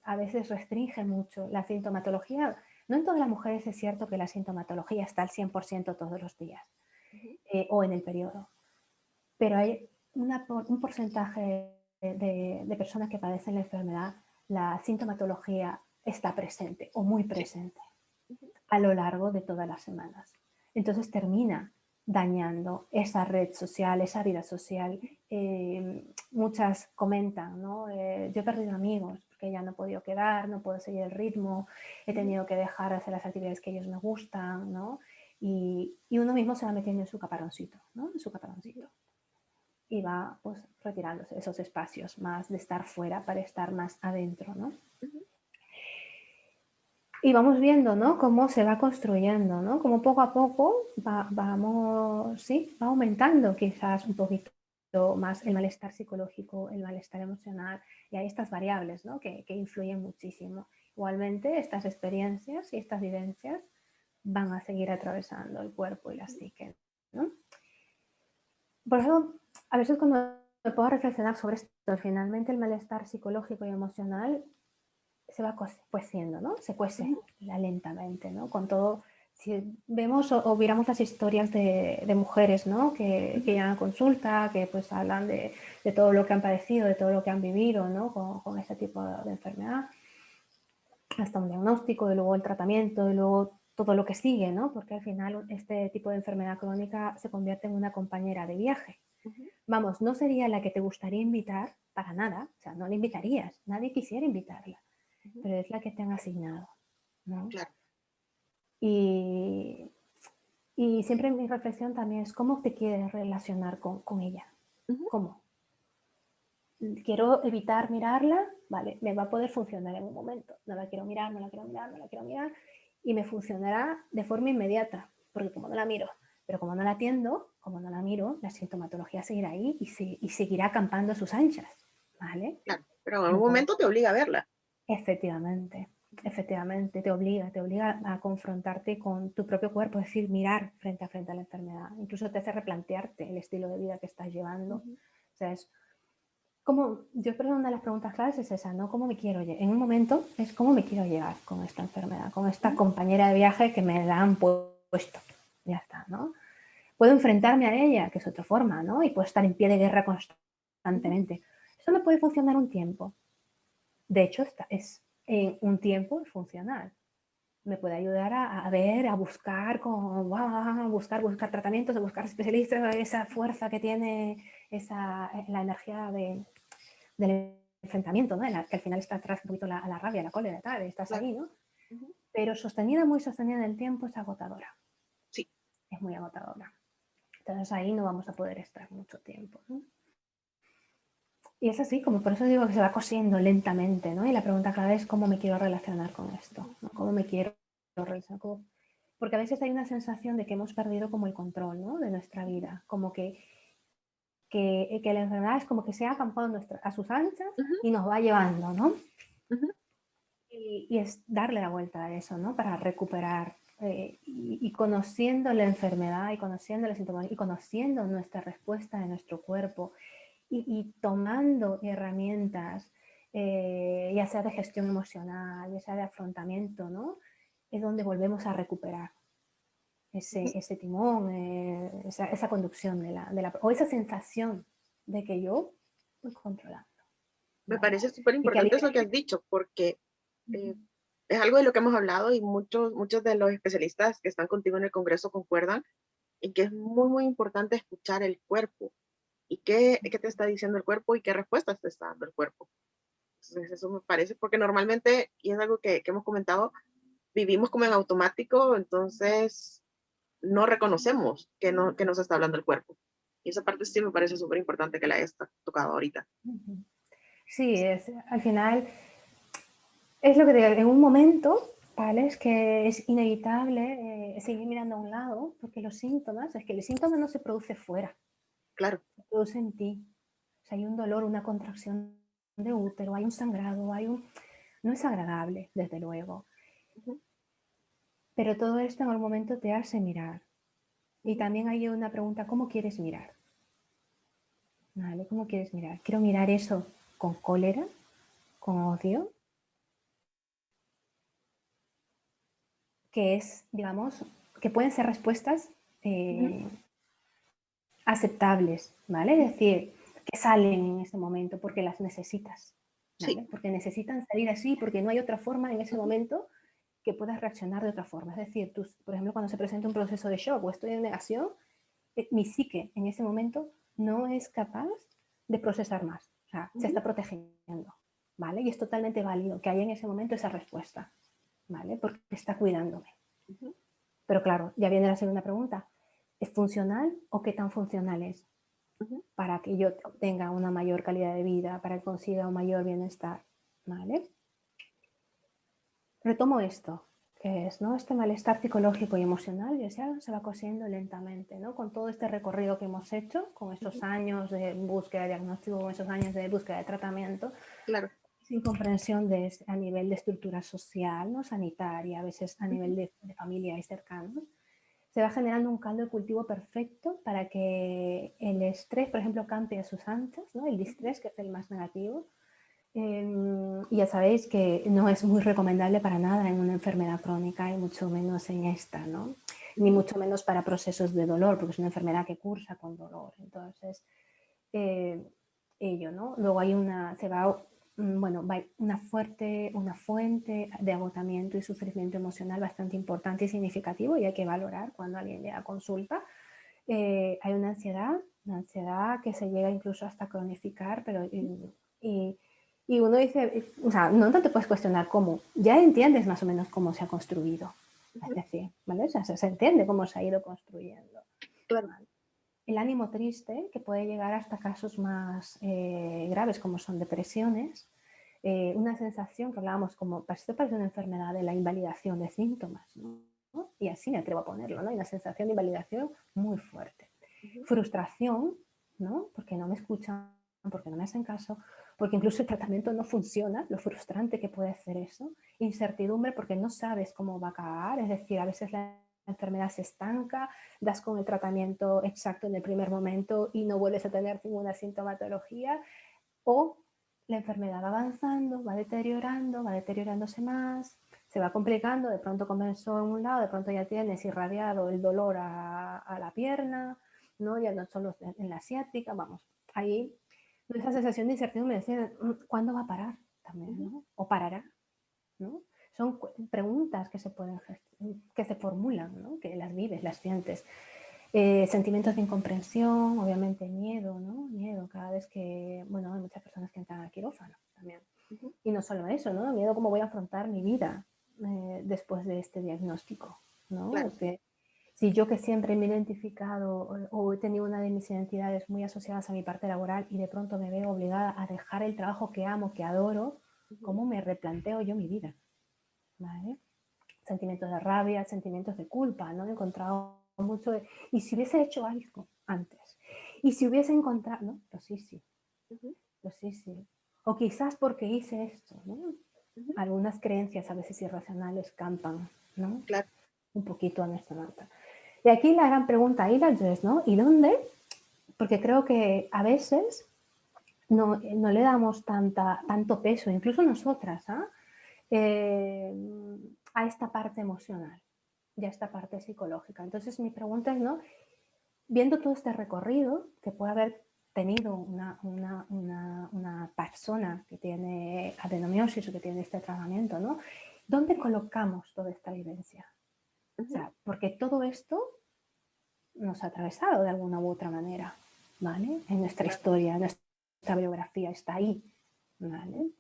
a veces restringe mucho la sintomatología. No en todas las mujeres es cierto que la sintomatología está al 100% todos los días o en el periodo, pero hay un porcentaje de personas que padecen la enfermedad, la sintomatología está presente o muy presente a lo largo de todas las semanas. Entonces termina dañando esa red social, esa vida social. Muchas comentan, ¿no? Yo he perdido amigos porque ya no he podido quedar, no puedo seguir el ritmo, he tenido que dejar de hacer las actividades que ellos me gustan, ¿no? Y uno mismo se va metiendo en su caparoncito, ¿no? En su caparoncito. Y va pues retirándose esos espacios más de estar fuera para estar más adentro, ¿no? Y vamos viendo, ¿no? Cómo se va construyendo, ¿no? Como poco a poco va aumentando quizás un poquito más el malestar psicológico, el malestar emocional, y hay estas variables, ¿no? Que influyen muchísimo. Igualmente, estas experiencias y estas vivencias van a seguir atravesando el cuerpo y la psique, ¿no? Por eso, a veces cuando me puedo reflexionar sobre esto, finalmente el malestar psicológico y emocional se va cueciendo, ¿no? Se cuece lentamente, ¿no? Con todo, si vemos o miramos las historias de mujeres, ¿no? Que llegan a consulta, que pues hablan de todo lo que han padecido, de todo lo que han vivido, ¿no? Con este tipo de enfermedad, hasta un diagnóstico y luego el tratamiento y luego todo lo que sigue, ¿no? Porque al final este tipo de enfermedad crónica se convierte en una compañera de viaje. Vamos, no sería la que te gustaría invitar para nada, o sea, no la invitarías, nadie quisiera invitarla, pero es la que te han asignado, ¿no? Claro. Y siempre mi reflexión también es cómo te quieres relacionar con ella. ¿Cómo? Quiero evitar mirarla, vale, me va a poder funcionar en un momento. No la quiero mirar, no la quiero mirar, no la quiero mirar, y me funcionará de forma inmediata, porque como no la miro, pero como no la atiendo, como no la miro, la sintomatología seguirá ahí y seguirá acampando a sus anchas, ¿vale? Claro, pero en algún momento te obliga a verla. Efectivamente, te obliga a confrontarte con tu propio cuerpo, es decir, mirar frente a la enfermedad. Incluso te hace replantearte el estilo de vida que estás llevando. O sea, es como, yo creo que una de las preguntas claves es esa, ¿no? ¿Cómo me quiero llevar? En un momento es cómo me quiero llevar con esta enfermedad, con esta compañera de viaje que me la han puesto. Ya está, ¿no? Puedo enfrentarme a ella, que es otra forma, ¿no? Y puedo estar en pie de guerra constantemente. Eso me puede funcionar un tiempo. De hecho, es en un tiempo funcional. Me puede ayudar a ver, a buscar, buscar tratamientos, a buscar especialistas, esa fuerza que tiene la energía del enfrentamiento, ¿no? Que al final está atrás un poquito a la rabia, a la cólera, tal, estás Claro. ahí, ¿no? Pero sostenida, muy sostenida en el tiempo, es agotadora. Sí. Es muy agotadora. Entonces ahí no vamos a poder estar mucho tiempo, ¿no? Y es así, como por eso digo que se va cosiendo lentamente, ¿no? Y la pregunta clave es cómo me quiero relacionar con esto, ¿no? ¿Cómo me quiero relacionar con... Porque a veces hay una sensación de que hemos perdido como el control, ¿no? De nuestra vida, como que que la enfermedad es como que se ha acampado a sus anchas Ujú, y nos va llevando, ¿no? ujú. Y es darle la vuelta a eso, ¿no? Para recuperar y conociendo la enfermedad y conociendo los síntomas y conociendo nuestra respuesta de nuestro cuerpo y tomando herramientas, ya sea de gestión emocional, ya sea de afrontamiento, ¿no? Es donde volvemos a recuperar ese timón, esa conducción o esa sensación de que yo voy controlando, Me ¿vale? parece súper Y que al importante eso que has dicho, porque eh, es algo de lo que hemos hablado y muchos de los especialistas que están contigo en el Congreso concuerdan en que es muy, muy importante escuchar el cuerpo y qué te está diciendo el cuerpo y qué respuestas te está dando el cuerpo. Entonces, eso me parece, porque normalmente, y es algo que hemos comentado, vivimos como en automático, entonces no reconocemos que nos está hablando el cuerpo. Y esa parte sí me parece súper importante que la hayas tocado ahorita. Sí, al final es lo que te digo, en un momento, ¿vale? Es que es inevitable seguir mirando a un lado porque los síntomas, es que el síntoma no se produce fuera, Claro. se produce en ti. O sea, hay un dolor, una contracción de útero, hay un sangrado, no es agradable, desde luego. Ujú, Pero todo esto en algún momento te hace mirar. Y ujú, también hay una pregunta, ¿cómo quieres mirar? ¿Vale? ¿Cómo quieres mirar? ¿Quiero mirar eso con cólera, con odio? Que es, digamos, que pueden ser respuestas ujú, eh, aceptables, ¿vale? Es ujú. decir, que salen en ese momento porque las necesitas, Sí. ¿vale? Porque necesitan salir así, porque no hay otra forma en ese Ujú, momento que puedas reaccionar de otra forma. Es decir, tú, por ejemplo, cuando se presenta un proceso de shock o estoy en negación, mi psique en ese momento no es capaz de procesar más. O sea, se ujú, está protegiendo, ¿vale? Y es totalmente válido que haya en ese momento esa respuesta, ¿vale? Porque está cuidándome. ujú, Pero claro, ya viene la segunda pregunta. ¿Es funcional o qué tan funcional es ujú. para que yo tenga una mayor calidad de vida, para que consiga un mayor bienestar? ¿Vale? Retomo esto, que es, ¿no? Este malestar psicológico y emocional, ya se va cosiendo lentamente, ¿no? Con todo este recorrido que hemos hecho, con esos Ujú. años de búsqueda de diagnóstico, con esos años de búsqueda de tratamiento, Claro. sin comprensión a nivel de estructura social, ¿no? Sanitaria, a veces a Ujú, nivel de familia y cercanos, se va generando un caldo de cultivo perfecto para que el estrés, por ejemplo, campe a sus anchas, ¿no? El ujú. distrés, que es el más negativo. Y ya sabéis que no es muy recomendable para nada en una enfermedad crónica y mucho menos en esta, ¿no? Ni Ujú. mucho menos para procesos de dolor, porque es una enfermedad que cursa con dolor. Entonces, eh, ello, ¿no? Luego hay bueno, va una fuente de agotamiento y sufrimiento emocional bastante importante y significativo y hay que valorar cuando alguien llega a consulta. Hay una ansiedad que se llega incluso hasta cronificar, pero y, y uno dice, o sea, no te puedes cuestionar cómo, ya entiendes más o menos cómo se ha construido, es Ujú. decir, ¿vale? O sea, se entiende cómo se ha ido construyendo. Claro. ¿Vale? El ánimo triste, que puede llegar hasta casos más graves como son depresiones, una sensación que hablábamos como, esto parece una enfermedad de la invalidación de síntomas, ¿no? Y así me atrevo a ponerlo, ¿no? Hay una sensación de invalidación muy fuerte. Ujú, Frustración, ¿no? Porque no me escuchan, porque no me hacen caso, porque incluso el tratamiento no funciona, lo frustrante que puede ser eso. Incertidumbre porque no sabes cómo va a acabar, es decir, a veces la enfermedad se estanca, das con el tratamiento exacto en el primer momento y no vuelves a tener ninguna sintomatología, o la enfermedad va avanzando, va deteriorándose más, se va complicando, de pronto comenzó en un lado, de pronto ya tienes irradiado el dolor a la pierna, ¿no? Ya no solo en la asiática, vamos, ahí esa sensación de incertidumbre, decir, ¿cuándo va a parar? También, ujú. ¿no? ¿O parará? ¿No? Son preguntas que que se formulan, ¿no? Que las vives, las sientes. Sentimientos de incomprensión, obviamente miedo, ¿no? Miedo cada vez que, bueno, hay muchas personas que entran al quirófano también. Ujú. Y no solo eso, ¿no? Miedo cómo voy a afrontar mi vida después de este diagnóstico, ¿no? Claro. Es que si yo que siempre me he identificado o he tenido una de mis identidades muy asociadas a mi parte laboral y de pronto me veo obligada a dejar el trabajo que amo, que adoro, Ujú. ¿cómo me replanteo yo mi vida? ¿Vale? Sentimientos de rabia, sentimientos de culpa, ¿no? He encontrado mucho de, ¿y si hubiese hecho algo antes? Y si hubiese encontrado, ¿no? Pues sí, sí, Ujú, pues sí, sí. O quizás porque hice esto, ¿no? ujú. Algunas creencias a veces irracionales campan, ¿no? Claro. Un poquito a nuestra nota. Y aquí la gran pregunta, ahí la tres, ¿no? ¿Y dónde? Porque creo que a veces no le damos tanto peso, incluso nosotras, ¿ah? Eh, a esta parte emocional y a esta parte psicológica. Entonces mi pregunta es, ¿no? Viendo todo este recorrido que puede haber tenido una persona que tiene adenomiosis o que tiene este tratamiento, ¿no? ¿Dónde colocamos toda esta vivencia? O Ujú. sea, porque todo esto nos ha atravesado de alguna u otra manera, ¿vale? En nuestra Claro. historia, en nuestra biografía, está ahí, ¿vale?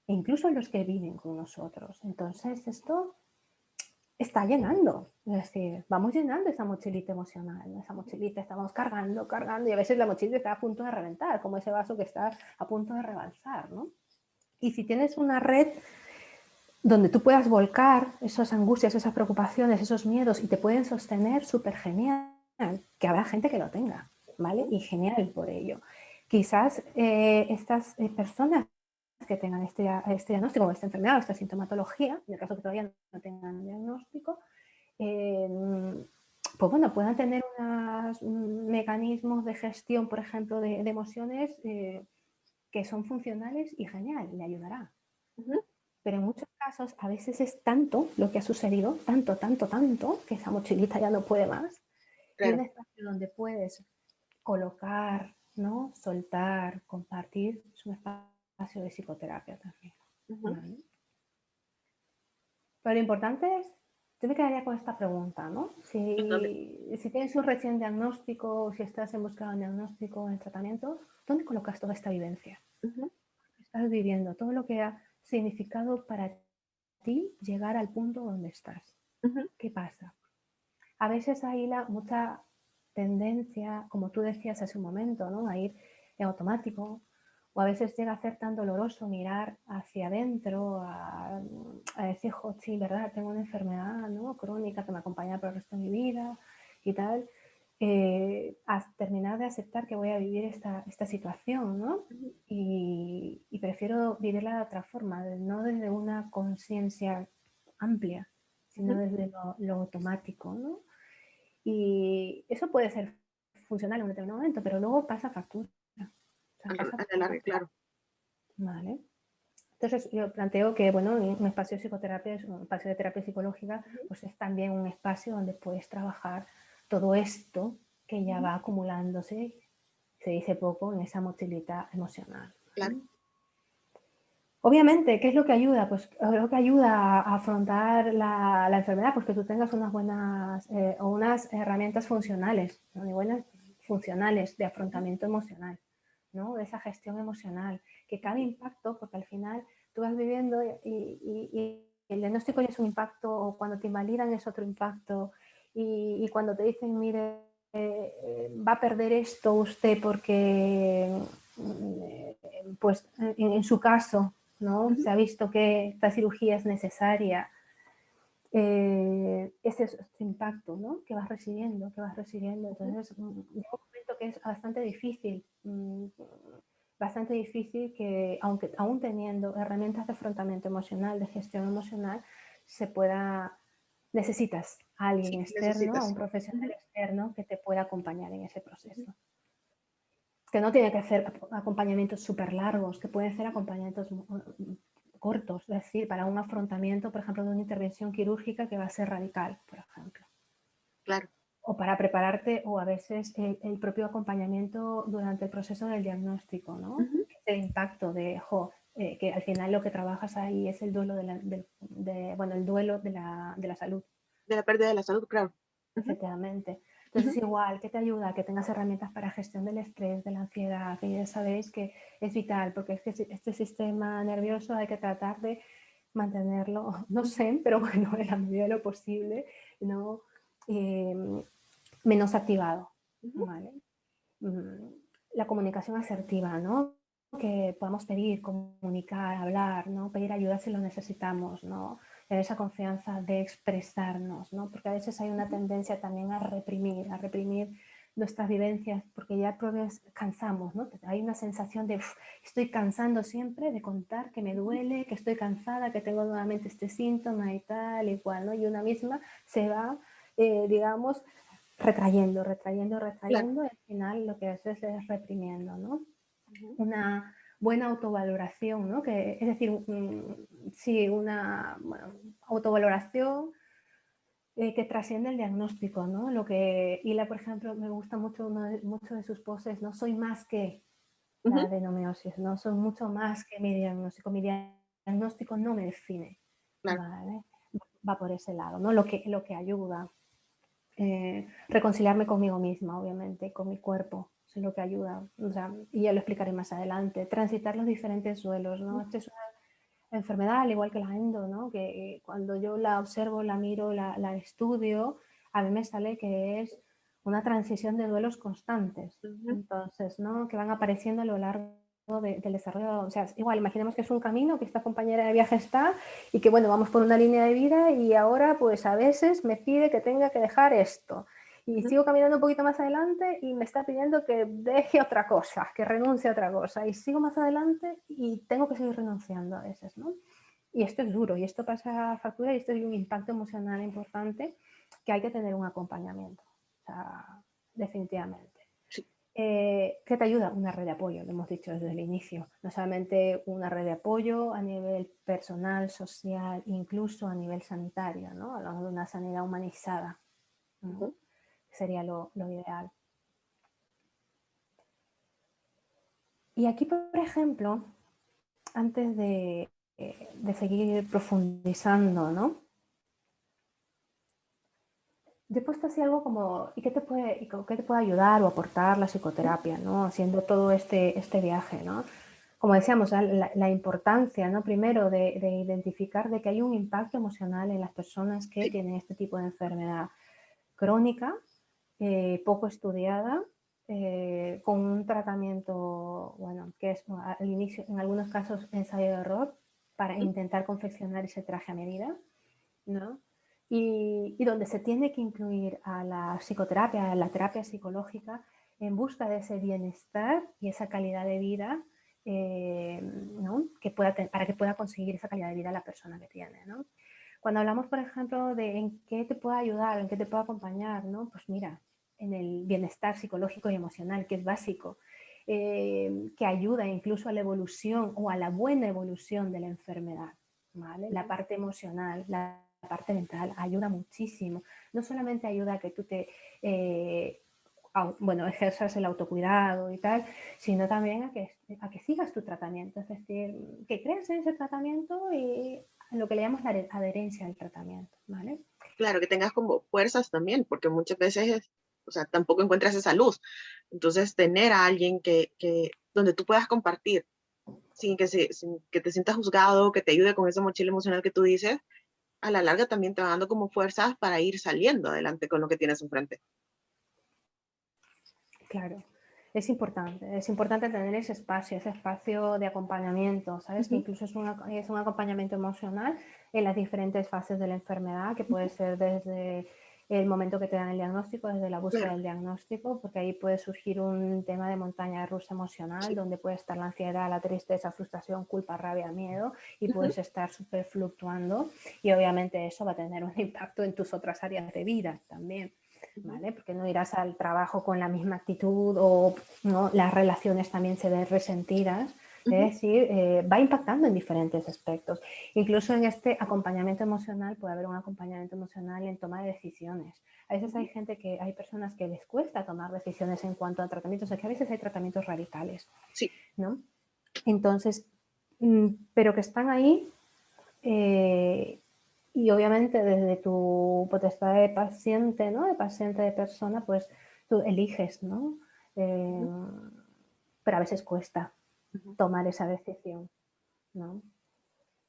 E incluso los que viven con nosotros. Entonces, esto está llenando, es decir, vamos llenando esa mochilita emocional, esa mochilita estamos cargando, cargando, y a veces la mochila está a punto de reventar, como ese vaso que está a punto de rebalsar, ¿no? Y si tienes una red donde tú puedas volcar esas angustias, esas preocupaciones, esos miedos y te pueden sostener, súper genial, que habrá gente que lo tenga, ¿vale? Ujú. Y genial por ello. Quizás estas personas que tengan este diagnóstico o esta enfermedad o esta sintomatología, en el caso que todavía no tengan diagnóstico, eh, pues bueno, puedan tener unos mecanismos de gestión, por ejemplo, de emociones que son funcionales y genial, le ayudará. Ujú. Pero en muchos casos a veces es tanto lo que ha sucedido, tanto, tanto, tanto, que esa mochilita ya no puede más. Y un Claro. espacio donde puedes colocar, ¿no? Soltar, compartir, es un espacio de psicoterapia también. Ujú. ¿Vale? Pero lo importante es, yo me quedaría con esta pregunta, ¿no? Totalmente. Si tienes un recién diagnóstico, si estás en busca de un diagnóstico, en tratamiento, ¿dónde colocas toda esta vivencia? Ujú. Estás viviendo, todo lo que ha significado para ti llegar al punto donde estás. Ujú. ¿Qué pasa? A veces hay mucha tendencia, como tú decías hace un momento, ¿no? A ir en automático, o a veces llega a ser tan doloroso mirar hacia adentro, a decir, jo, sí, verdad, tengo una enfermedad, ¿no? Crónica que me acompaña por el resto de mi vida y tal, a terminar de aceptar que voy a vivir esta situación, ¿no? Ujú. Y prefiero vivirla de otra forma, no desde una conciencia amplia, sino Ujú. desde lo automático, ¿no? Y eso puede ser funcional en un determinado momento, pero luego pasa factura. O sea, pasa A la larga, factura. claro. ¿Vale? Entonces yo planteo que, bueno, un espacio de psicoterapia, un espacio de terapia psicológica, Ujú. pues es también un espacio donde puedes trabajar todo esto que ya Ujú. va acumulándose, se dice poco, en esa mochilita emocional. Claro. ¿Vale? Obviamente, ¿qué es lo que ayuda? Pues lo que ayuda a afrontar la enfermedad, pues que tú tengas unas buenas o unas herramientas funcionales, ¿no? Y buenas funcionales de Ujú. afrontamiento emocional, ¿no? De esa gestión emocional, que cada impacto, porque al final tú vas viviendo y el diagnóstico ya es un impacto, o cuando te invalidan es otro impacto, y cuando te dicen, mire, va a perder esto usted porque, pues en su caso, ¿no? Ujú. Se ha visto que esta cirugía es necesaria. Ese es este impacto, ¿no? Que vas recibiendo, que vas recibiendo. Ujú. Entonces, llega un momento que es bastante difícil que, aunque aún teniendo herramientas de afrontamiento emocional, de gestión emocional, se pueda, necesitas a alguien Sí, externo, a un necesitas. profesional Ujú. externo que te pueda acompañar en ese Ujú. proceso. Que no tiene que hacer acompañamientos súper largos, que pueden ser acompañamientos cortos, es decir, para un afrontamiento, por ejemplo, de una intervención quirúrgica que va a ser radical, por ejemplo. Claro. O para prepararte, o a veces el propio acompañamiento durante el proceso del diagnóstico, ¿no? Ujú. El impacto de, que al final lo que trabajas ahí es el duelo bueno, el duelo de la salud. De la pérdida de la salud, claro. Ujú. Efectivamente. Entonces, Ujú. igual, ¿qué te ayuda? Que tengas herramientas para gestión del estrés, de la ansiedad, que ya sabéis que es vital, porque es que este sistema nervioso hay que tratar de mantenerlo, no sé, pero bueno, en la medida de lo posible, ¿no? Eh, menos activado, Ujú. ¿vale? Mm, La comunicación asertiva, ¿no? Que podamos pedir, comunicar, hablar, ¿no? Pedir ayuda si lo necesitamos, ¿no? Tener esa confianza de expresarnos, ¿no? Porque a veces hay una Ujú. tendencia también a reprimir nuestras vivencias, porque ya cansamos, ¿no? Hay una sensación de estoy cansando siempre de contar que me duele, que estoy cansada, que tengo nuevamente este síntoma y tal, igual, ¿no? Y una misma se va, digamos, retrayendo, Claro. y al final lo que hace es reprimiendo, ¿no? Ujú. Una buena autovaloración, ¿no? Es decir, sí, una autovaloración que trasciende el diagnóstico, ¿no? Lo que Hila, por ejemplo, me gusta mucho mucho de sus poses, ¿no? Soy más que la Ujú. adenomiosis, ¿no? Soy mucho más que mi diagnóstico. Mi diagnóstico no me define, Claro. ¿vale? Va por ese lado, ¿no? Lo que ayuda. Reconciliarme conmigo misma, obviamente, con mi cuerpo, es lo que ayuda. O sea, y ya lo explicaré más adelante. Transitar los diferentes duelos, ¿no? Esta es una enfermedad, al igual que la endo, ¿no? Que cuando yo la observo, la miro, la estudio, a mí me sale que es una transición de duelos constantes. Ujú. Entonces, ¿no? Que van apareciendo a lo largo del desarrollo. O sea, igual, imaginemos que es un camino, que esta compañera de viaje está y que, bueno, vamos por una línea de vida y ahora, pues a veces me pide que tenga que dejar esto. Y Ujú. sigo caminando un poquito más adelante y me está pidiendo que deje otra cosa, que renuncie a otra cosa. Y sigo más adelante y tengo que seguir renunciando a veces, ¿no? Y esto es duro, y esto pasa factura, y esto es un impacto emocional importante que hay que tener un acompañamiento, o sea, definitivamente. Sí. ¿Qué te ayuda? Una red de apoyo, lo hemos dicho desde el inicio. No solamente una red de apoyo a nivel personal, social, incluso a nivel sanitario, ¿no? Hablamos de una sanidad humanizada, ¿no? Ujú. Sería lo ideal. Y aquí, por ejemplo, antes de seguir profundizando, ¿no? Yo he puesto así algo como, ¿y qué te puede ayudar o aportar la psicoterapia, ¿no? Haciendo todo este viaje, ¿no? Como decíamos, la importancia, ¿no? Primero de identificar de que hay un impacto emocional en las personas que Sí. tienen este tipo de enfermedad crónica, poco estudiada, con un tratamiento, bueno, que es al inicio, en algunos casos, ensayo de error para Ujú. intentar confeccionar ese traje a medida, ¿no? Y donde se tiene que incluir a la psicoterapia, a la terapia psicológica, en busca de ese bienestar y esa calidad de vida, ¿no? Para que pueda conseguir esa calidad de vida la persona que tiene, ¿no? Cuando hablamos, por ejemplo, de en qué te puede ayudar, en qué te puede acompañar, ¿no? Pues mira, en el bienestar psicológico y emocional, que es básico, que ayuda incluso a la evolución o a la buena evolución de la enfermedad, ¿vale? La Ujú. parte emocional, la parte mental ayuda muchísimo. No solamente ayuda a que tú bueno, ejerzas el autocuidado y tal, sino también a que sigas tu tratamiento, es decir, que creas en ese tratamiento y lo que le llamamos la adherencia al tratamiento, ¿vale? Claro, que tengas como fuerzas también, porque muchas veces, o sea, tampoco encuentras esa luz. Entonces, tener a alguien donde tú puedas compartir sin que te sientas juzgado, que te ayude con esa mochila emocional que tú dices, a la larga también te va dando como fuerzas para ir saliendo adelante con lo que tienes enfrente. Claro, es importante tener ese espacio de acompañamiento, ¿sabes? Que Ujú. incluso es un acompañamiento emocional en las diferentes fases de la enfermedad, que puede Ujú. ser desde el momento que te dan el diagnóstico, desde la búsqueda Claro. del diagnóstico, porque ahí puede surgir un tema de montaña rusa emocional, Sí. donde puede estar la ansiedad, la tristeza, frustración, culpa, rabia, miedo, y Ujú. puedes estar súper fluctuando, y obviamente eso va a tener un impacto en tus otras áreas de vida también. Ujú. ¿Vale? Porque no irás al trabajo con la misma actitud o, ¿no? Las relaciones también se ven resentidas. Ujú. Es decir, va impactando en diferentes aspectos. Incluso en este acompañamiento emocional puede haber un acompañamiento emocional en toma de decisiones. A veces Ujú. hay personas que les cuesta tomar decisiones en cuanto a tratamientos, o sea que a veces hay tratamientos radicales, Sí. ¿no? Entonces, pero que están ahí, eh, y obviamente desde tu potestad de paciente, ¿no? De paciente de persona, pues tú eliges, ¿no? Eh, Ujú. pero a veces cuesta Ujú. tomar esa decisión, ¿no?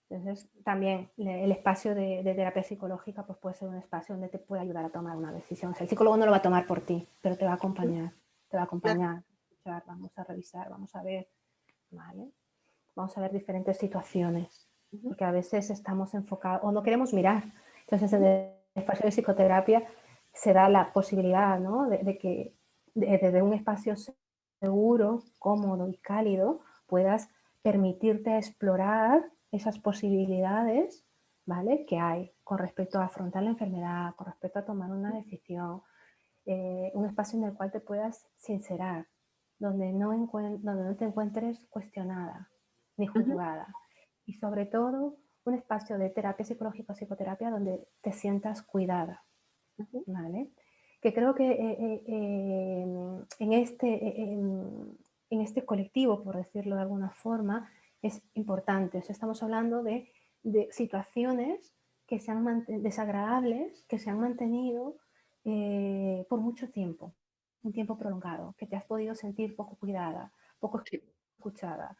Entonces, también el espacio de terapia psicológica pues puede ser un espacio donde te puede ayudar a tomar una decisión. O sea, el psicólogo no lo va a tomar por ti, pero Ujú. te va a Claro. acompañar, escuchar, vamos a revisar, vamos a ver, ¿vale? Vamos a ver diferentes situaciones, Ujú. porque a veces estamos enfocados o no queremos mirar. Entonces, en Ujú. el espacio de psicoterapia se da la posibilidad, ¿no? de que desde un espacio seguro, cómodo y cálido, puedas permitirte explorar esas posibilidades, ¿vale?, que hay con respecto a afrontar la enfermedad, con respecto a tomar una decisión, un espacio en el cual te puedas sincerar, donde no te encuentres cuestionada ni Ujú, juzgada. Y sobre todo, un espacio de terapia psicológica o psicoterapia donde te sientas cuidada, ujú, ¿vale? Que creo que en este colectivo, por decirlo de alguna forma, es importante. O sea, estamos hablando de situaciones que se han desagradables, que se han mantenido por mucho tiempo, un tiempo prolongado, que te has podido sentir poco cuidada, poco sí, escuchada,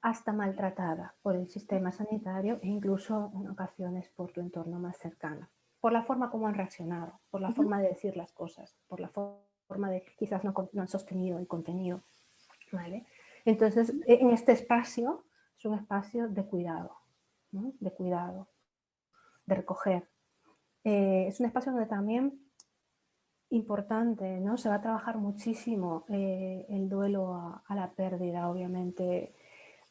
hasta maltratada por el sistema sanitario e incluso en ocasiones por tu entorno más cercano. Por la forma como han reaccionado, por la ujú, forma de decir las cosas, por la forma de quizás no han sostenido el contenido. ¿Vale? Entonces, en este espacio es un espacio de cuidado, ¿no?, de cuidado, de recoger. Es un espacio donde también importante, ¿no? Se va a trabajar muchísimo el duelo a la pérdida, obviamente,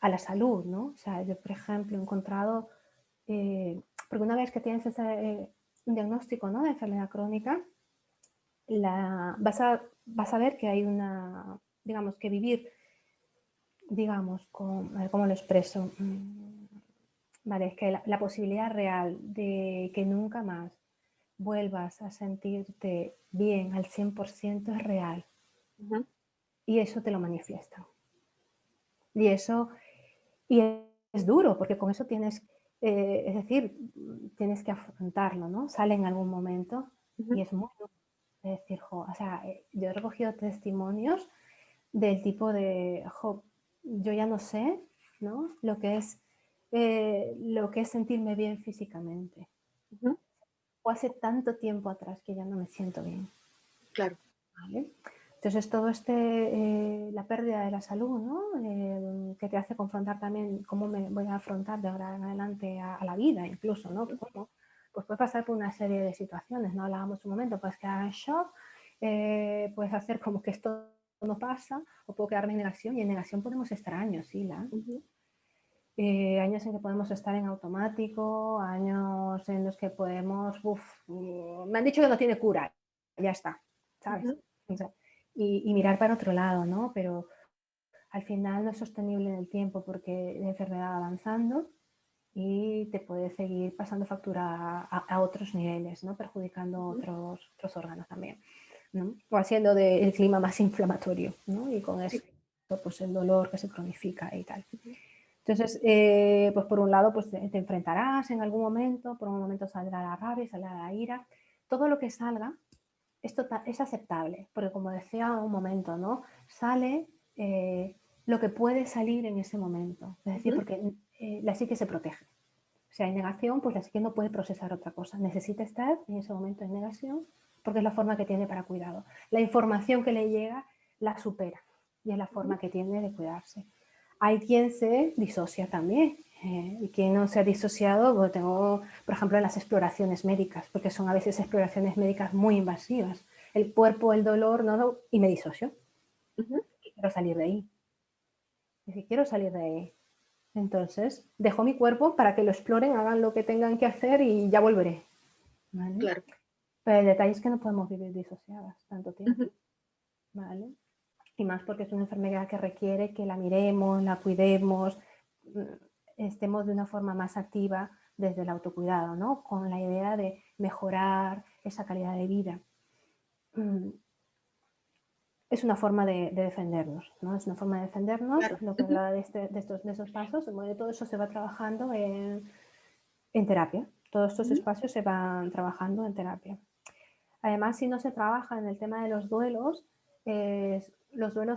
a la salud, ¿no? O sea, yo, por ejemplo, he encontrado, porque una vez que tienes un diagnóstico, ¿no?, de enfermedad crónica, vas a ver que hay una, digamos, que vivir, digamos, a ver cómo lo expreso. Vale, es que la posibilidad real de que nunca más vuelvas a sentirte bien al 100% es real. ujú, Y eso te lo manifiestan. Y eso y es duro, porque con eso tienes, es decir, tienes que afrontarlo, ¿no? Sale en algún momento y ujú, es muy duro. Es decir, jo, o sea, yo he recogido testimonios del tipo de, jo, yo ya no sé, ¿no?, lo que es sentirme bien físicamente. ujú, O hace tanto tiempo atrás que ya no me siento bien. claro. ¿Vale? Entonces, la pérdida de la salud, ¿no?, que te hace confrontar también cómo me voy a afrontar de ahora en adelante a la vida, incluso, ¿no? Ujú, ¿Cómo? Pues puedes pasar por una serie de situaciones, ¿no? Hablábamos un momento, puedes quedar en shock, puedes hacer como que esto no pasa, o puedo quedarme en negación, y en negación podemos estar años, ¿sí? ujú, Años en que podemos estar en automático, años en los que podemos, me han dicho que no tiene cura, ya está, ¿sabes? ujú, O sea, y mirar para otro lado, ¿no? Pero al final no es sostenible en el tiempo porque la enfermedad va avanzando y te puede seguir pasando factura a otros niveles, ¿no? Perjudicando ujú, otros órganos también, ¿no? O haciendo del clima más inflamatorio, ¿no? Y con eso, sí, pues el dolor que se cronifica y tal. ujú, Entonces, pues por un lado, pues te enfrentarás en algún momento, por un momento saldrá la rabia, saldrá la ira. Todo lo que salga es aceptable, porque como decía un momento, ¿no? Sale lo que puede salir en ese momento. Es decir, ujú, porque la psique se protege. O sea, hay negación, pues la psique no puede procesar otra cosa. Necesita estar en ese momento en negación porque es la forma que tiene para cuidado. La información que le llega la supera y es la ujú, forma que tiene de cuidarse. Hay quien se disocia también. Y quien no se ha disociado, pues tengo, por ejemplo, en las exploraciones médicas, porque son a veces exploraciones médicas muy invasivas. El cuerpo, el dolor, no, y me disocio. ujú, Y quiero salir de ahí. Y si quiero salir de ahí, entonces dejo mi cuerpo para que lo exploren, hagan lo que tengan que hacer y ya volveré. ¿Vale? claro. Pero el detalle es que no podemos vivir disociadas tanto tiempo. Ujú, ¿Vale? Y más porque es una enfermedad que requiere que la miremos, la cuidemos, estemos de una forma más activa desde el autocuidado, ¿no? Con la idea de mejorar esa calidad de vida. Mm, Es una forma de defendernos, ¿no? Es una forma de defendernos, claro. lo que Ujú, hablaba de esos pasos, bueno, todo eso se va trabajando en terapia. Todos estos ujú, espacios se van trabajando en terapia. Además, si no se trabaja en el tema de los duelos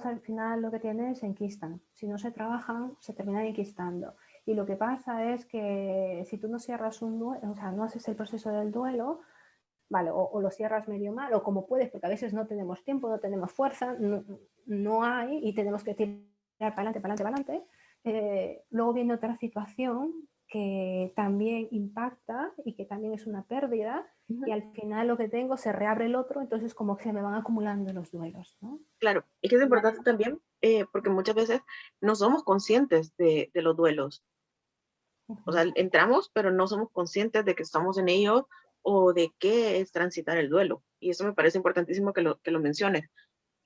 al final lo que tienen se enquistan. Si no se trabajan, se terminan enquistando. Y lo que pasa es que si tú no cierras un duelo, o sea, no haces el proceso del duelo, vale, o lo cierras medio mal, o como puedes, porque a veces no tenemos tiempo, no tenemos fuerza, no hay y tenemos que tirar para adelante, para adelante, para adelante. Luego viene otra situación que también impacta y que también es una pérdida, y al final lo que tengo se reabre el otro, entonces como que se me van acumulando los duelos, ¿no? Claro, y que es importante también, porque muchas veces no somos conscientes de los duelos. O sea, entramos, pero no somos conscientes de que estamos en ellos o de qué es transitar el duelo. Y eso me parece importantísimo que lo menciones,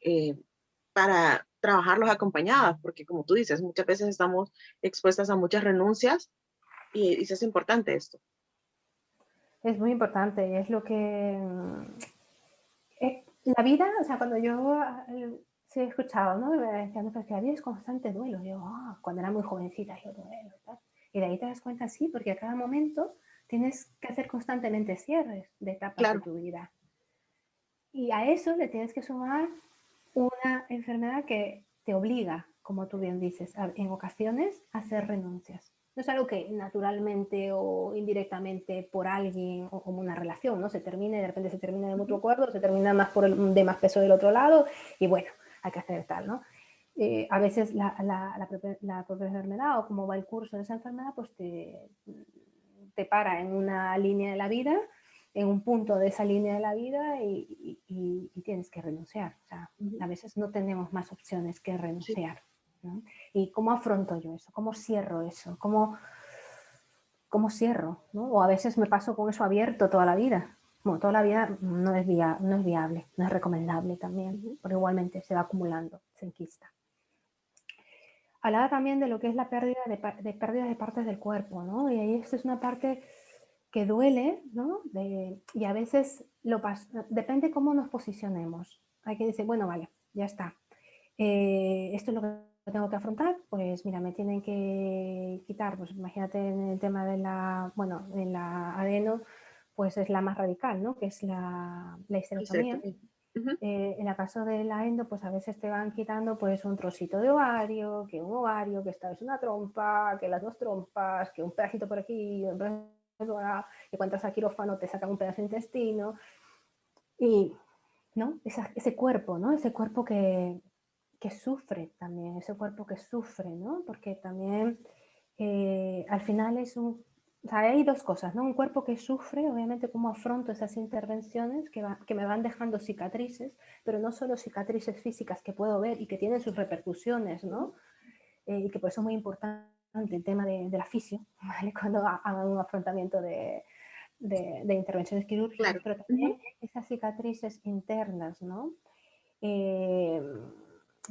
eh, para trabajarlos acompañadas, porque como tú dices, muchas veces estamos expuestas a muchas renuncias y eso es importante esto. Es muy importante, es lo que... la vida, o sea, cuando yo sí he escuchado, ¿no? Me decían, no, pero que la vida es constante duelo. Yo, cuando era muy jovencita, yo duelo, tal. Y de ahí te das cuenta, sí, porque a cada momento tienes que hacer constantemente cierres de etapas de Claro, tu vida. Y a eso le tienes que sumar una enfermedad que te obliga, como tú bien dices, en ocasiones a hacer renuncias. No es algo que naturalmente o indirectamente por alguien o como una relación, ¿no? Se termine, de repente se termina de mutuo acuerdo, se termina más por de más peso del otro lado y bueno, hay que hacer tal, ¿no? A veces la propia enfermedad o cómo va el curso de esa enfermedad, pues te para en una línea de la vida, en un punto de esa línea de la vida y tienes que renunciar. O sea, a veces no tenemos más opciones que sí, renunciar, ¿no? ¿Y cómo afronto yo eso? ¿Cómo cierro eso? ¿Cómo cierro? ¿No? O a veces me paso con eso abierto toda la vida. Bueno, toda la vida no es viable, no es recomendable también, porque igualmente se va acumulando, se enquista. Hablaba también de lo que es la pérdida de pérdida de partes del cuerpo, ¿no? Y ahí esta es una parte que duele, ¿no? Y a veces depende cómo nos posicionemos. Hay que decir, bueno, vale, ya está. Esto es lo que tengo que afrontar, pues mira, me tienen que quitar, pues imagínate en el tema de bueno, en la adeno, pues es la más radical, ¿no? Que es la histerectomía. En el caso de la endo, pues a veces te van quitando pues un trocito de ovario, que un ovario, que esta es una trompa, que las dos trompas, que un pedacito por aquí, un pedacito por allá, que cuando entras a quirófano te sacan un pedazo de intestino. Y, ¿no? Ese cuerpo, ¿no? Ese cuerpo que sufre también, ese cuerpo que sufre, ¿no? Porque también al final es un... O sea, hay dos cosas, ¿no? Un cuerpo que sufre, obviamente, cómo afronto esas intervenciones que me van dejando cicatrices, pero no solo cicatrices físicas que puedo ver y que tienen sus repercusiones, ¿no? Y que por eso es muy importante el tema de la fisio, ¿vale? Cuando hagan un afrontamiento de intervenciones quirúrgicas, claro. pero también esas cicatrices internas, ¿no? Eh,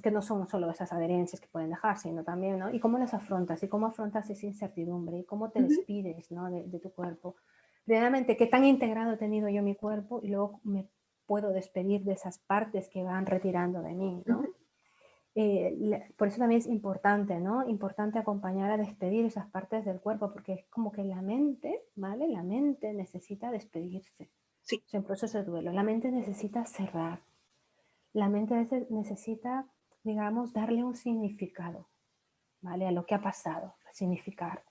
que no son solo esas adherencias que pueden dejar, sino también, ¿no? Y cómo las afrontas, y cómo afrontas esa incertidumbre, y cómo te despides, ¿no? de tu cuerpo. Primeramente, qué tan integrado he tenido yo mi cuerpo, y luego me puedo despedir de esas partes que van retirando de mí, ¿no? Por eso también es importante, ¿no? Importante acompañar a despedir esas partes del cuerpo, porque es como que la mente, ¿vale? La mente necesita despedirse. Sí, Es un proceso de duelo. La mente necesita cerrar. La mente a veces necesita, digamos, darle un significado, ¿vale? A lo que ha pasado, significar.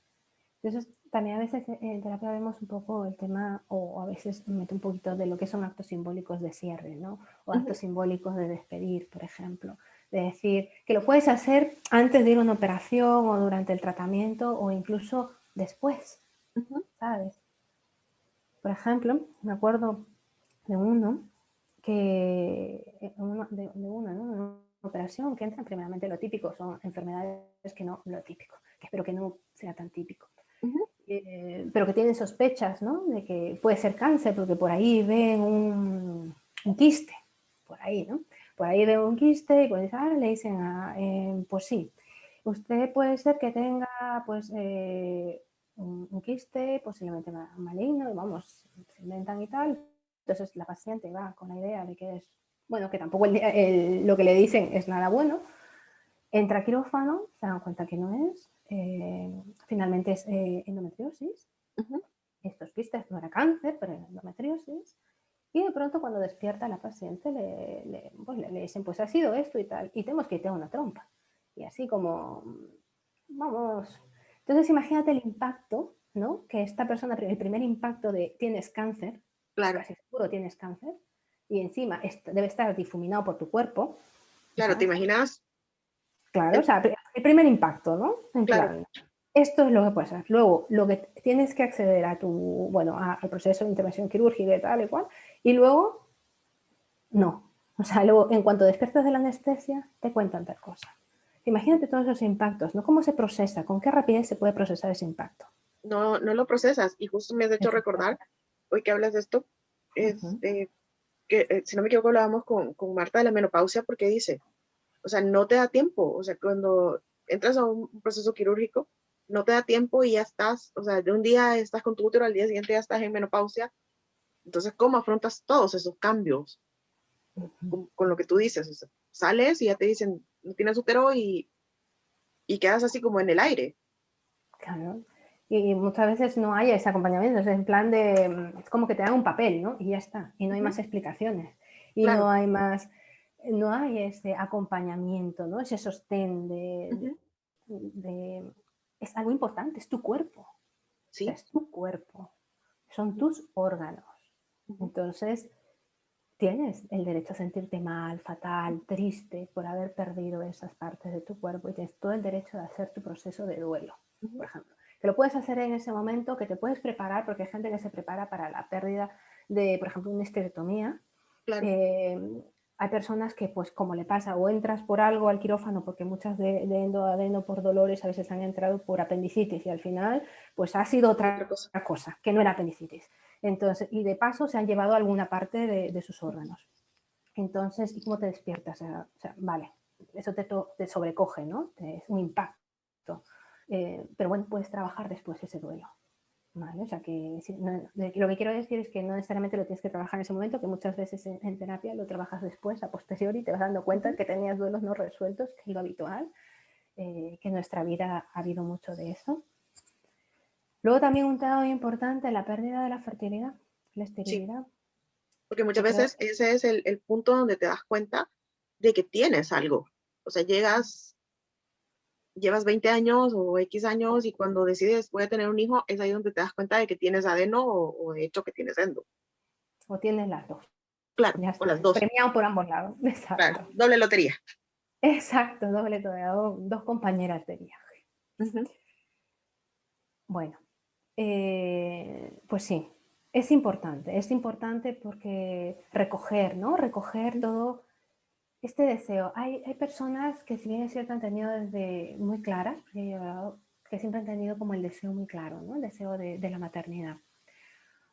Entonces, también a veces en terapia vemos un poco el tema, o a veces meto un poquito de lo que son actos simbólicos de cierre, ¿no? O actos simbólicos de despedir, por ejemplo. De decir que lo puedes hacer antes de ir a una operación o durante el tratamiento o incluso después, ¿sabes? Por ejemplo, me acuerdo de uno de una, ¿no? Una operación que entra primeramente lo típico, son enfermedades que no, lo típico, que espero que no sea tan típico. Pero que tienen sospechas, ¿no? De que puede ser cáncer, porque por ahí ven un quiste, por ahí, ¿no? Por ahí ven un quiste y pues le dicen, pues sí, usted puede ser que tenga pues un quiste posiblemente maligno y vamos, se inventan y tal. Entonces la paciente va con la idea de que es, bueno, que tampoco lo que le dicen es nada bueno, entra a quirófano, se dan cuenta que no es, finalmente es endometriosis, estos quistes no era cáncer, pero era endometriosis, y de pronto cuando despierta la paciente le dicen, pues ha sido esto y tal, y tenemos que ir a una trompa. Y así como, vamos. Entonces imagínate el impacto, ¿no? Que esta persona, el primer impacto de tienes cáncer, claro, casi seguro tienes cáncer, y encima debe estar difuminado por tu cuerpo. O claro, ¿te sea, imaginas? claro, o sea, el primer impacto, ¿no? En Claro, plan. esto es lo que puedes hacer. Luego, lo que tienes que acceder a tu, bueno, al proceso de intervención quirúrgica y tal y cual, y luego, no. O sea, luego, en cuanto despiertas de la anestesia, te cuentan tal cosa. Imagínate todos esos impactos, ¿no? ¿Cómo se procesa? ¿Con qué rapidez se puede procesar ese impacto? No, no lo procesas. Y justo me has hecho recordar, Efectivamente. hoy que hablas de esto, Ujú. que si no me equivoco hablábamos con Marta de la menopausia porque dice, o sea, no te da tiempo, o sea, cuando entras a un proceso quirúrgico, no te da tiempo y ya estás, o sea, de un día estás con tu útero, al día siguiente ya estás en menopausia, entonces, ¿cómo afrontas todos esos cambios con lo que tú dices? O sea, sales y ya te dicen, no tienes útero y quedas así como en el aire. Claro. Y muchas veces no hay ese acompañamiento, es en plan de, es como que te dan un papel, ¿no? Y ya está, y no hay Ujú, más explicaciones, y no claro. hay más, no hay ese acompañamiento, ¿no? Ese sostén Ujú, es algo importante, es tu cuerpo, o sea, sí. es tu cuerpo, son Ujú, tus órganos. ujú, Entonces, tienes el derecho a sentirte mal, fatal, triste por haber perdido esas partes de tu cuerpo y tienes todo el derecho de hacer tu proceso de duelo, por ujú, ejemplo. Que lo puedes hacer en ese momento, que te puedes preparar, porque hay gente que se prepara para la pérdida de, por ejemplo, una esterectomía. claro. Eh, hay personas que, pues como le pasa, o entras por algo al quirófano, porque muchas de endoadeno por dolores a veces han entrado por apendicitis y al final, pues ha sido Otra otra cosa. cosa, que no era apendicitis. Entonces, y de paso se han llevado alguna parte de sus órganos. Entonces, ¿y cómo te despiertas? O sea, vale, eso te sobrecoge, ¿no? Es un impacto. Pero bueno, puedes trabajar después ese duelo. ¿Vale? O sea, que lo que quiero decir es que no necesariamente lo tienes que trabajar en ese momento, que muchas veces en terapia lo trabajas después, a posteriori, te vas dando cuenta Ujú, que tenías duelos no resueltos, que es lo habitual, que en nuestra vida ha habido mucho de eso. Luego también un tema muy importante, la pérdida de la fertilidad, la sí, esterilidad, porque muchas que creo, veces ese es el punto donde te das cuenta de que tienes algo. O sea, llevas 20 años o X años y cuando decides voy a tener un hijo, es ahí donde te das cuenta de que tienes adeno o de hecho que tienes endo. o tienes las dos, Claro, ya o está, las dos. premiado por ambos lados, Claro, exacto. doble lotería. Exacto, doble todo, dos compañeras de viaje. Ujú, Bueno, pues sí, es importante porque recoger, ¿no? Recoger ujú, todo este deseo. Hay personas que si bien es cierto han tenido desde muy claras, porque yo he hablado, que siempre han tenido como el deseo muy claro, ¿no? El deseo de la maternidad.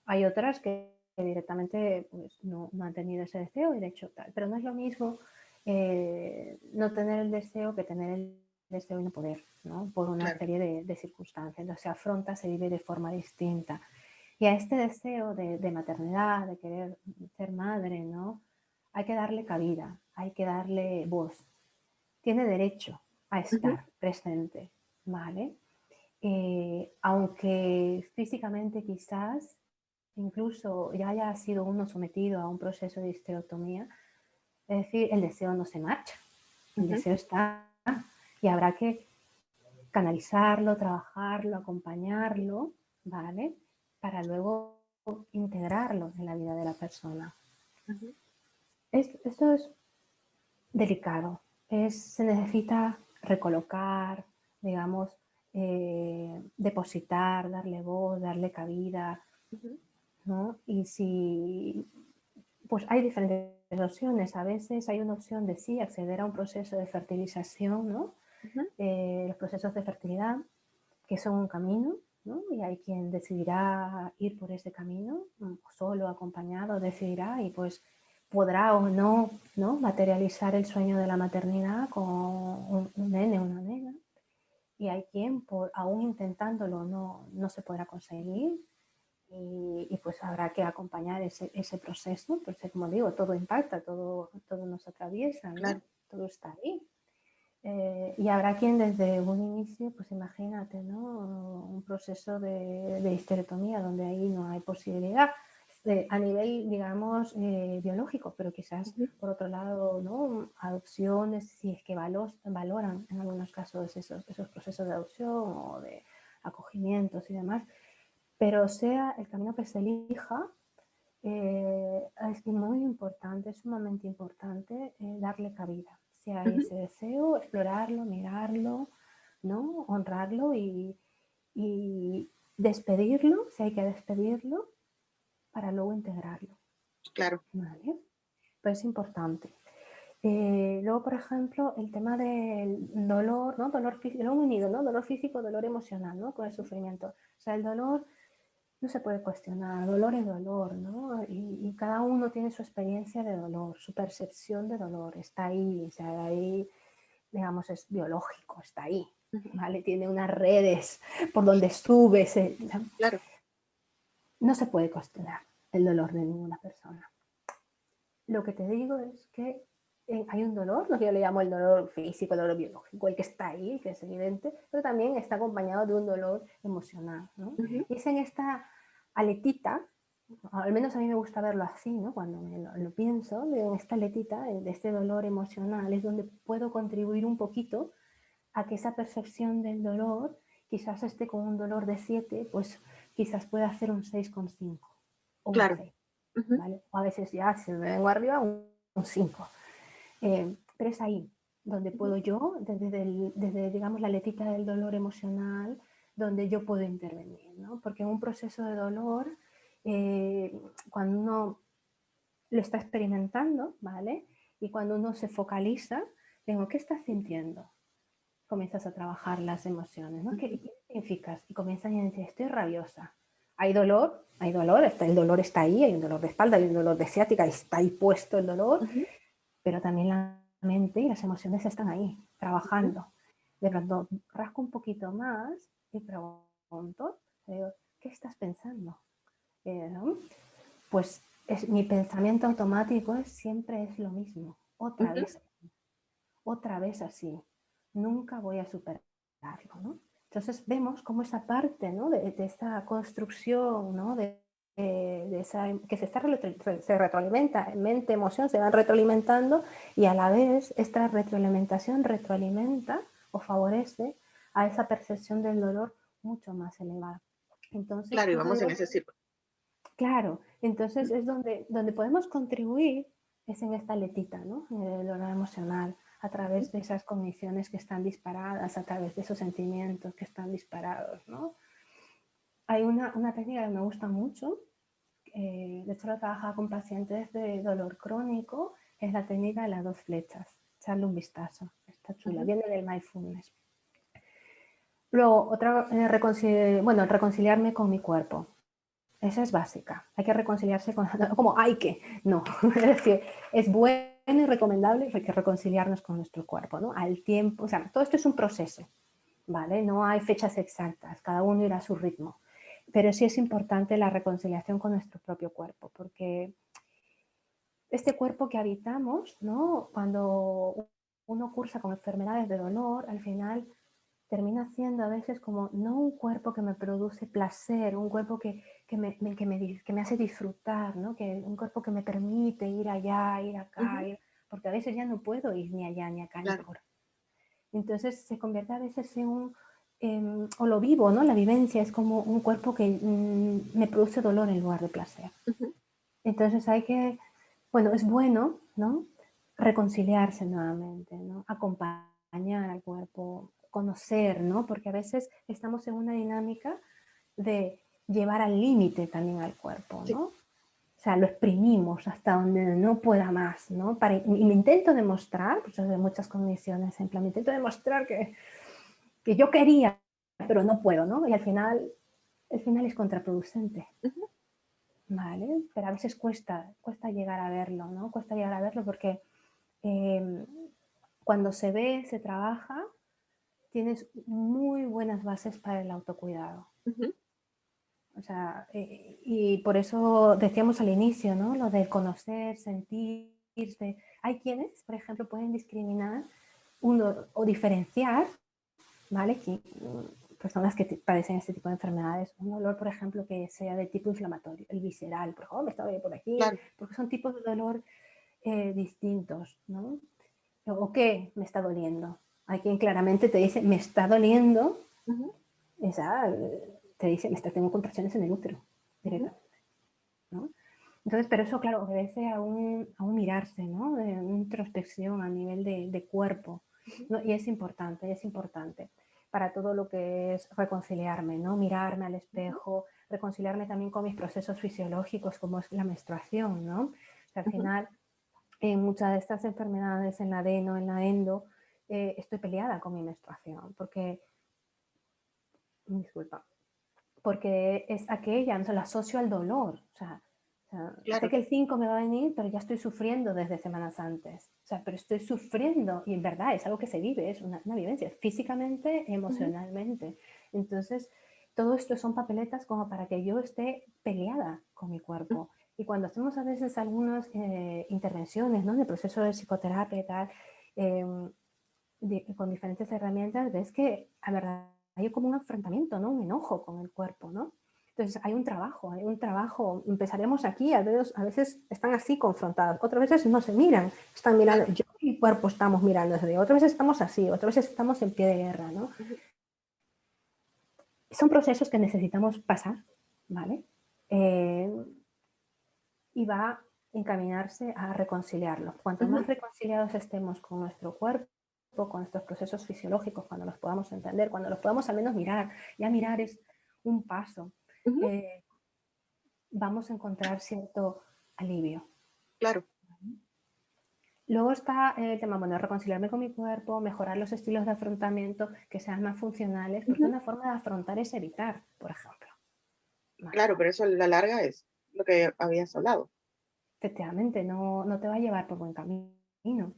Hay otras que directamente pues, no han tenido ese deseo y de hecho tal, pero no es lo mismo no tener el deseo que tener el deseo y no poder, ¿no? Por una claro. serie de circunstancias. Entonces se afronta, se vive de forma distinta. Y a este deseo de maternidad, de querer ser madre, ¿no? Hay que darle cabida, hay que darle voz. Tiene derecho a Ujú, estar presente, ¿vale? Aunque físicamente quizás incluso ya haya sido uno sometido a un proceso de histerectomía, es decir, el deseo no se marcha, el ujú, deseo está y habrá que canalizarlo, trabajarlo, acompañarlo, ¿vale? Para luego integrarlo en la vida de la persona. ujú, Esto es delicado, se necesita recolocar, digamos, depositar, darle voz, darle cabida, ujú, ¿no? Y si, pues hay diferentes opciones. A veces hay una opción de sí acceder a un proceso de fertilización, ¿no? ujú, Los procesos de fertilidad, que son un camino, ¿no? Y hay quien decidirá ir por ese camino, solo, acompañado, decidirá y pues podrá o no, ¿no? Materializar el sueño de la maternidad con un nene, una nena. Y hay quien, aún intentándolo, no se podrá conseguir y pues habrá que acompañar ese proceso, porque como digo, todo impacta, todo nos atraviesa, ¿no? claro. Todo está ahí. Y habrá quien desde un inicio, pues imagínate, ¿no? Un proceso de histerectomía donde ahí no hay posibilidad a nivel, digamos, biológico, pero quizás Ujú, por otro lado, ¿no? Adopciones, si es que valoran en algunos casos esos procesos de adopción o de acogimientos y demás, pero sea el camino que se elija, es muy importante, es sumamente importante darle cabida. Si hay ujú, ese deseo, explorarlo, mirarlo, ¿no? Honrarlo y y despedirlo, si hay que despedirlo, para luego integrarlo. Claro. ¿Vale? Pues es importante. Luego, por ejemplo, el tema del dolor, ¿no? Dolor físico, lo unido, ¿no? Dolor físico, dolor emocional, ¿no? Con el sufrimiento. O sea, el dolor no se puede cuestionar, dolor es dolor, ¿no? Y cada uno tiene su experiencia de dolor, su percepción de dolor, está ahí, o sea, ahí, digamos, es biológico, está ahí, ¿vale? Tiene unas redes por donde sube, Claro. no se puede cuestionar el dolor de ninguna persona. Lo que te digo es que hay un dolor, lo que yo le llamo el dolor físico, el dolor biológico, el que está ahí, que es evidente, pero también está acompañado de un dolor emocional, ¿no? Y es en esta aletita, al menos a mí me gusta verlo así, ¿no? Cuando lo pienso, en esta aletita de este dolor emocional es donde puedo contribuir un poquito a que esa percepción del dolor, quizás esté con un dolor de 7, pues quizás pueda hacer un 6,5 o un Claro. 6. ¿Vale? O a veces ya, si me vengo arriba, un 5. Pero es ahí donde puedo yo, desde, digamos, la letita del dolor emocional, donde yo puedo intervenir, ¿no? Porque en un proceso de dolor, cuando uno lo está experimentando, ¿vale? Y cuando uno se focaliza, digo, ¿qué estás sintiendo? Comienzas a trabajar las emociones, ¿no? ¿Qué significas? Y comienzan a decir, estoy rabiosa. Hay dolor, el dolor está ahí, hay un dolor de espalda, hay un dolor de ciática, está ahí puesto el dolor, pero también la mente y las emociones están ahí, trabajando. De pronto rasco un poquito más y pregunto, ¿qué estás pensando? ¿No? Pues mi pensamiento automático siempre es lo mismo, otra vez así, nunca voy a superarlo, ¿no? Entonces vemos cómo esa parte, ¿no? de esa construcción, ¿no? de esa, que se retroalimenta, mente, emoción, se van retroalimentando y a la vez esta retroalimentación retroalimenta o favorece a esa percepción del dolor mucho más elevada. Entonces, Claro, y por eso vamos en digo, ese círculo. claro, entonces es donde podemos contribuir, es en esta letita, ¿no? En el dolor emocional, a través de esas cogniciones que están disparadas, a través de esos sentimientos que están disparados, ¿no? Hay una técnica que me gusta mucho, de hecho lo he trabajado con pacientes de dolor crónico, es la técnica de las 2 flechas. Echarle un vistazo, está chula, viene del mindfulness. Luego, otra, bueno, reconciliarme con mi cuerpo. Esa es básica. Hay que reconciliarse con, no como hay que, no. Es decir, es bueno y recomendable que reconciliarnos con nuestro cuerpo, ¿no? Al tiempo, o sea, todo esto es un proceso, ¿vale? No hay fechas exactas, cada uno irá a su ritmo. Pero sí es importante la reconciliación con nuestro propio cuerpo, porque este cuerpo que habitamos, ¿no? Cuando uno cursa con enfermedades de dolor, al final termina siendo a veces como no un cuerpo que me produce placer, un cuerpo que me hace disfrutar, ¿no? Un cuerpo que me permite ir allá, ir acá, porque a veces ya no puedo ir ni allá ni acá ni Claro. por. Entonces se convierte a veces o lo vivo, ¿no? La vivencia es como un cuerpo que me produce dolor en lugar de placer. Entonces hay que, bueno, es bueno, ¿no? Reconciliarse nuevamente, ¿no? Acompañar al cuerpo, conocer, ¿no? Porque a veces estamos en una dinámica de llevar al límite también al cuerpo, Sí. ¿no? O sea, lo exprimimos hasta donde no pueda más, ¿no? Y me intento demostrar, pues hay muchas condiciones, en plan, me intento demostrar que yo quería, pero no puedo, ¿no? Y al final es contraproducente. ¿Vale? Pero a veces cuesta llegar a verlo, ¿no? Cuesta llegar a verlo porque cuando se ve, se trabaja, tienes muy buenas bases para el autocuidado. O sea, y por eso decíamos al inicio, ¿no? Lo de conocer, sentirse. Hay quienes, por ejemplo, pueden discriminar o diferenciar, ¿vale? Personas que padecen este tipo de enfermedades, un dolor, por ejemplo, que sea de tipo inflamatorio, el visceral, por ejemplo, me está doliendo por aquí, Claro. porque son tipos de dolor distintos, ¿no? ¿O qué me está doliendo? Hay quien claramente te dice, me está doliendo, esa te dice, tengo contracciones en el útero, directamente, ¿no? Entonces, pero eso, claro, obedece a un mirarse, ¿no? De una introspección a nivel de cuerpo, ¿no? Y es importante, es importante. para todo lo que es reconciliarme, ¿no? Mirarme al espejo, reconciliarme también con mis procesos fisiológicos, como es la menstruación, ¿no? O sea, al Ujú. final, en muchas de estas enfermedades, en la adeno, en la endo, estoy peleada con mi menstruación, porque, disculpa, porque es aquella, no se la asocio al dolor. Sé Claro. que el 5 me va a venir, pero ya estoy sufriendo desde semanas antes. O sea, pero estoy sufriendo y en verdad es algo que se vive, es una vivencia, físicamente, Ujú. emocionalmente. Entonces, todo esto son papeletas como para que yo esté peleada con mi cuerpo. Y cuando hacemos a veces algunas intervenciones, ¿no? En el proceso de psicoterapia y tal, eh, con diferentes herramientas, ves que a verdad hay como un enfrentamiento, ¿no? Un enojo con el cuerpo, ¿no? Entonces hay un trabajo, empezaremos aquí, a veces están así confrontados, otras veces no se miran, están mirando, Claro. yo y mi cuerpo estamos mirando, otras veces estamos así, otras veces estamos en pie de guerra, ¿no? Ujú. Son procesos que necesitamos pasar, ¿vale? Eh, y va a encaminarse a reconciliarlos. Cuanto Ujú. más reconciliados estemos con nuestro cuerpo, con nuestros procesos fisiológicos, cuando los podamos entender, cuando los podamos al menos mirar, ya mirar es un paso, Ujú. eh, vamos a encontrar cierto alivio. Claro. Luego está el tema, bueno, reconciliarme con mi cuerpo, mejorar los estilos de afrontamiento, que sean más funcionales, porque Ujú. una forma de afrontar es evitar, por ejemplo. ¿Vale? Claro, pero eso a la larga es lo que habías hablado. Efectivamente, no te va a llevar por buen camino,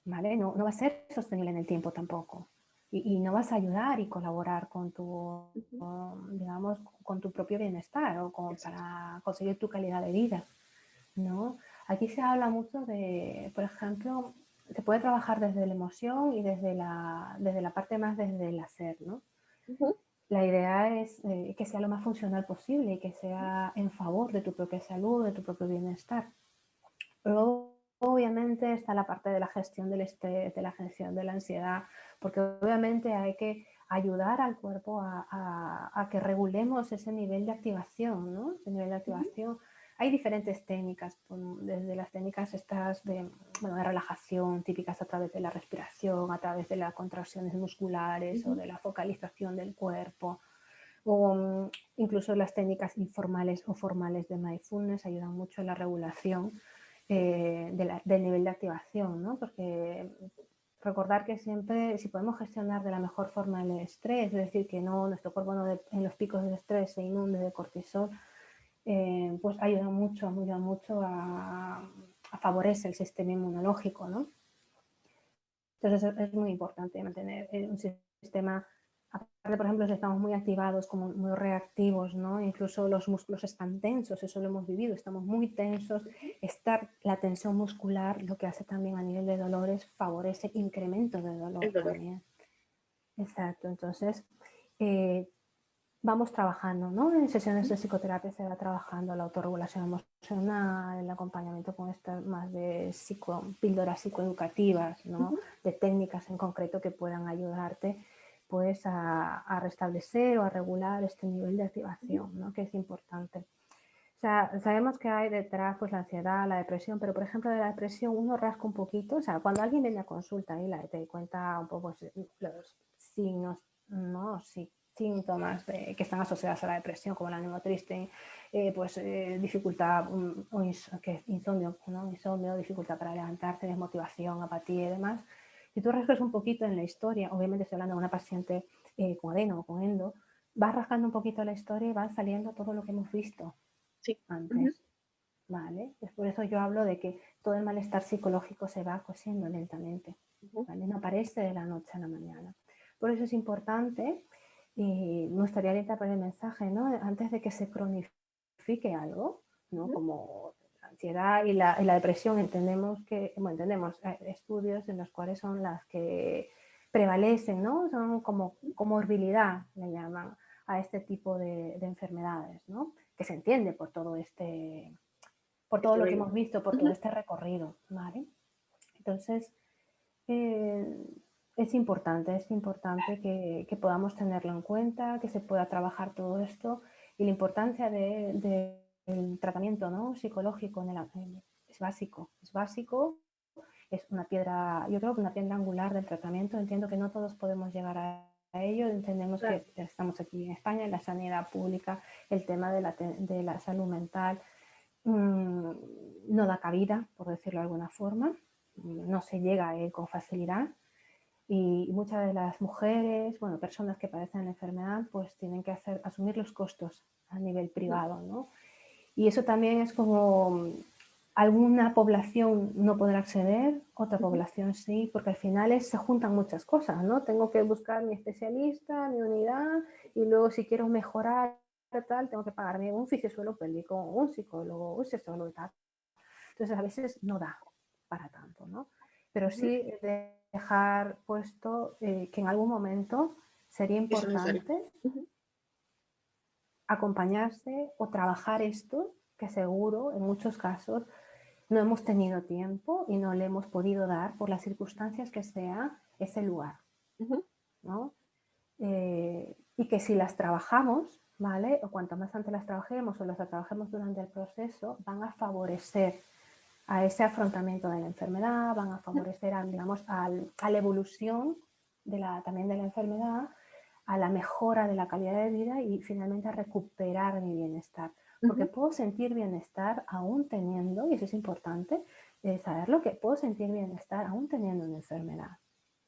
¿vale? No va a ser sostenible en el tiempo tampoco. Y no vas a ayudar y colaborar con tu, Ujú. digamos, con tu propio bienestar o Exacto. para conseguir tu calidad de vida, ¿no? Aquí se habla mucho de, por ejemplo, se puede trabajar desde la emoción y desde la parte más desde el hacer, ¿no? Ujú. La idea es que sea lo más funcional posible y que sea en favor de tu propia salud, de tu propio bienestar. Luego, obviamente, está la parte de la gestión del estrés, de la gestión de la ansiedad, porque obviamente hay que ayudar al cuerpo a que regulemos ese nivel de activación, ¿no? Ese nivel de Ujú. activación. Hay diferentes técnicas, desde las técnicas estas bueno, de relajación, típicas a través de la respiración, a través de las contracciones musculares o Ujú. de la focalización del cuerpo, o incluso las técnicas informales o formales de mindfulness ayudan mucho a la regulación del nivel de activación, ¿no? Porque recordar que siempre, si podemos gestionar de la mejor forma el estrés, es decir, que no nuestro cuerpo no en los picos de estrés se inunde de cortisol, pues ayuda mucho a favorecer el sistema inmunológico, ¿no? Entonces es muy importante mantener un sistema, aparte, por ejemplo, si estamos muy activados, como muy reactivos, ¿no? Incluso los músculos están tensos, eso lo hemos vivido, estamos muy tensos. La tensión muscular lo que hace también a nivel de dolores favorece incremento de El dolor dolor. también. Exacto, entonces eh, vamos trabajando, ¿no? En sesiones de psicoterapia se va trabajando la autorregulación emocional, el acompañamiento con estas más de píldoras psicoeducativas, ¿no? Ujú. De técnicas en concreto que puedan ayudarte pues a restablecer o a regular este nivel de Ujú. activación, ¿no? Que es importante. O sea, sabemos que hay detrás pues la ansiedad, la depresión, pero por ejemplo de la depresión uno rasca un poquito, o sea, cuando alguien viene a consulta y te cuenta un poco los signos, ¿no? Sí, síntomas que están asociados a la depresión, como el ánimo triste, dificultad, que insomnio, ¿no? Insomnio, dificultad para levantarse, desmotivación, apatía y demás. Si tú rascas un poquito en la historia, obviamente estoy hablando de una paciente con adeno o con endo, vas rascando un poquito la historia y van saliendo todo lo que hemos visto Sí. Ujú. antes, ¿vale? Es por eso yo hablo de que todo el malestar psicológico se va cosiendo lentamente, Ujú. ¿vale? No aparece de la noche a la mañana. Por eso es importante, y me gustaría orientar el mensaje, ¿no? Antes de que se cronifique algo, ¿no? Ujú. Como la ansiedad y la depresión, entendemos estudios en los cuales son las que prevalecen, ¿no? Son como comorbilidad, le llaman a este tipo de enfermedades, ¿no? Que se entiende por todo lo que Historia. hemos visto, por todo Ujú. este recorrido, ¿vale? Entonces, eh, es importante que podamos tenerlo en cuenta, que se pueda trabajar todo esto y la importancia del tratamiento, ¿no? Psicológico es básico, es una piedra, yo creo que una piedra angular del tratamiento. Entiendo que no todos podemos llegar a ello. Entendemos Claro. que estamos aquí en España, en la sanidad pública, el tema de la salud mental no da cabida, por decirlo de alguna forma, no se llega a él con facilidad. Y muchas de las mujeres, bueno, personas que padecen la enfermedad, pues tienen que asumir los costos a nivel privado, ¿no? Y eso también es como alguna población no podrá acceder, otra población sí, porque al final se juntan muchas cosas, ¿no? Tengo que buscar mi especialista, mi unidad, y luego si quiero mejorar tal, tengo que pagarme un fisiosuelo pélvico, un psicólogo, un sexólogo y tal. Entonces a veces no da para tanto, ¿no? Pero sí dejar puesto que en algún momento sería Eso es necesario. importante acompañarse o trabajar esto, que seguro en muchos casos no hemos tenido tiempo y no le hemos podido dar por las circunstancias que sea ese lugar, ¿no? Y que si las trabajamos, ¿vale? O cuanto más antes las trabajemos o las trabajemos durante el proceso, van a favorecer a ese afrontamiento de la enfermedad, van a favorecer, digamos, a la evolución también de la enfermedad, a la mejora de la calidad de vida y finalmente a recuperar mi bienestar. Porque puedo sentir bienestar aún teniendo, y eso es importante, saberlo, que puedo sentir bienestar aún teniendo una enfermedad,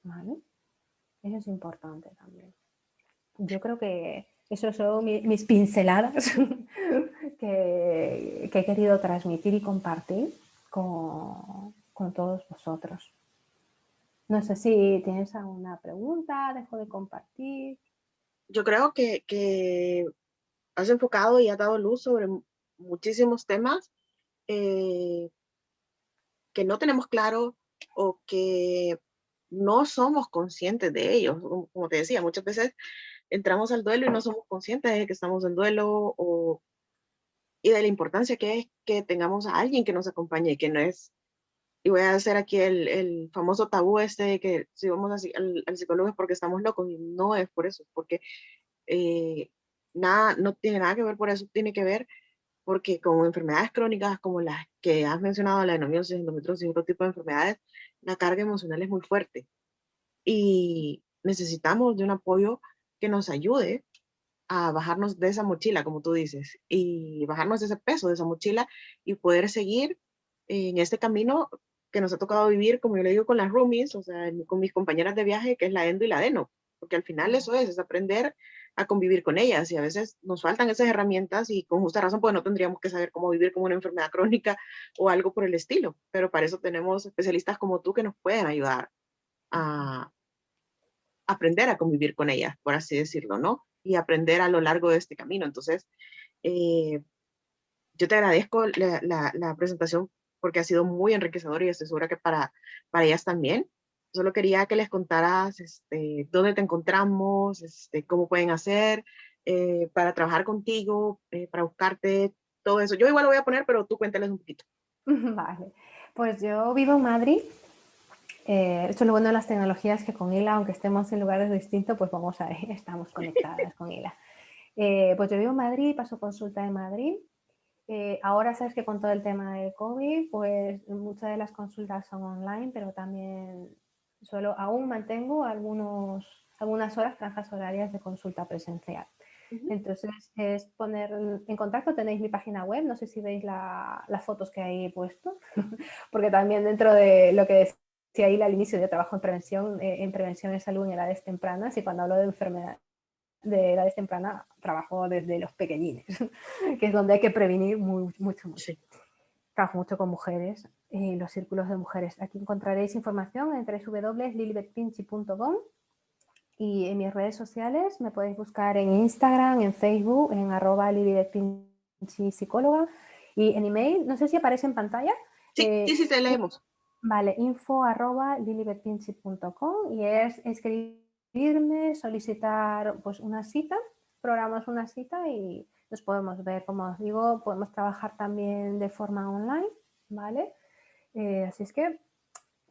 ¿vale? Eso es importante también. Yo creo que esos son mis pinceladas que he querido transmitir y compartir con todos vosotros. No sé si tienes alguna pregunta, dejo de compartir. Yo creo que has enfocado y has dado luz sobre muchísimos temas que no tenemos claro o que no somos conscientes de ellos. Como te decía, muchas veces entramos al duelo y no somos conscientes de que estamos en duelo y de la importancia que es que tengamos a alguien que nos acompañe, que no es, y voy a hacer aquí el famoso tabú de que si vamos al psicólogo es porque estamos locos, y no es por eso, porque eh, nada, no tiene nada que ver por eso, tiene que ver porque con enfermedades crónicas como las que has mencionado, la adenomiosis, endometriosis y otro tipo de enfermedades, la carga emocional es muy fuerte y necesitamos de un apoyo que nos ayude a bajarnos de esa mochila, como tú dices, y bajarnos de ese peso de esa mochila y poder seguir en este camino que nos ha tocado vivir, como yo le digo, con las roomies, o sea, con mis compañeras de viaje, que es la endo y la adeno, porque al final eso es aprender a convivir con ellas y a veces nos faltan esas herramientas y con justa razón, pues no tendríamos que saber cómo vivir con una enfermedad crónica o algo por el estilo, pero para eso tenemos especialistas como tú que nos pueden ayudar a aprender a convivir con ellas, por así decirlo, ¿no? Y aprender a lo largo de este camino. Entonces, eh, yo te agradezco la presentación porque ha sido muy enriquecedora y estoy segura que para ellas también. Solo quería que les contaras dónde te encontramos, cómo pueden hacer para trabajar contigo, para buscarte, todo eso. Yo igual lo voy a poner, pero tú cuéntales un poquito. Vale, pues yo vivo en Madrid. Esto es lo bueno de las tecnologías, que con ILA, aunque estemos en lugares distintos, pues vamos ahí, estamos conectadas con ILA. Pues yo vivo en Madrid, paso consulta en Madrid. Ahora sabes que con todo el tema del COVID, pues muchas de las consultas son online, pero también aún mantengo algunas horas, franjas horarias de consulta presencial. Entonces es poner en contacto, tenéis mi página web, no sé si veis las fotos que ahí he puesto, porque también dentro de lo que decía ahí al inicio, yo trabajo en prevención de salud en edades tempranas, y cuando hablo de enfermedad de edades tempranas trabajo desde los pequeñines, que es donde hay que prevenir mucho. Sí. Trabajo mucho con mujeres y los círculos de mujeres. Aquí encontraréis información en www.lilibetpinchi.com y en mis redes sociales me podéis buscar en Instagram, en Facebook, en @lilibetpinchi psicóloga, y en email, no sé si aparece en pantalla. Sí, te leemos. Vale, info@lilibetpinchi.com, y es escribirme, solicitar pues una cita, programas una cita y nos podemos ver. Como os digo, podemos trabajar también de forma online, ¿vale? Así es que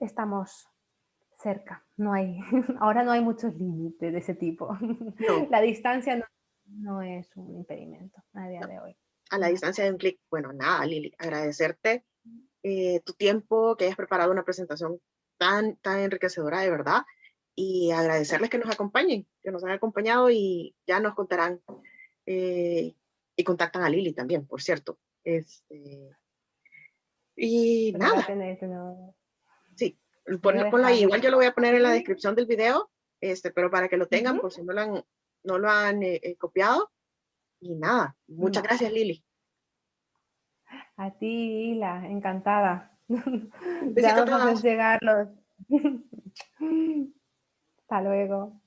estamos cerca, ahora no hay muchos límites de ese tipo. No, La distancia no es un impedimento a día no. de hoy. A la Vale. distancia de un clic, bueno, nada, Lili, agradecerte tu tiempo, que hayas preparado una presentación tan enriquecedora, de verdad. y agradecerles que nos acompañen, que nos han acompañado y ya nos contarán y contactan a Lili también, por cierto. Y Pues ahora nada, tenéis, sí, voy a ponlo ahí. dejarlo. Igual yo lo voy a poner en la descripción del video, pero para que lo tengan Ujú. por si no lo han copiado. Y nada, muchas Vale. gracias, Lili. A ti, Hila, encantada. Un Ya besito a nos haces todas. llegar los... Hasta luego.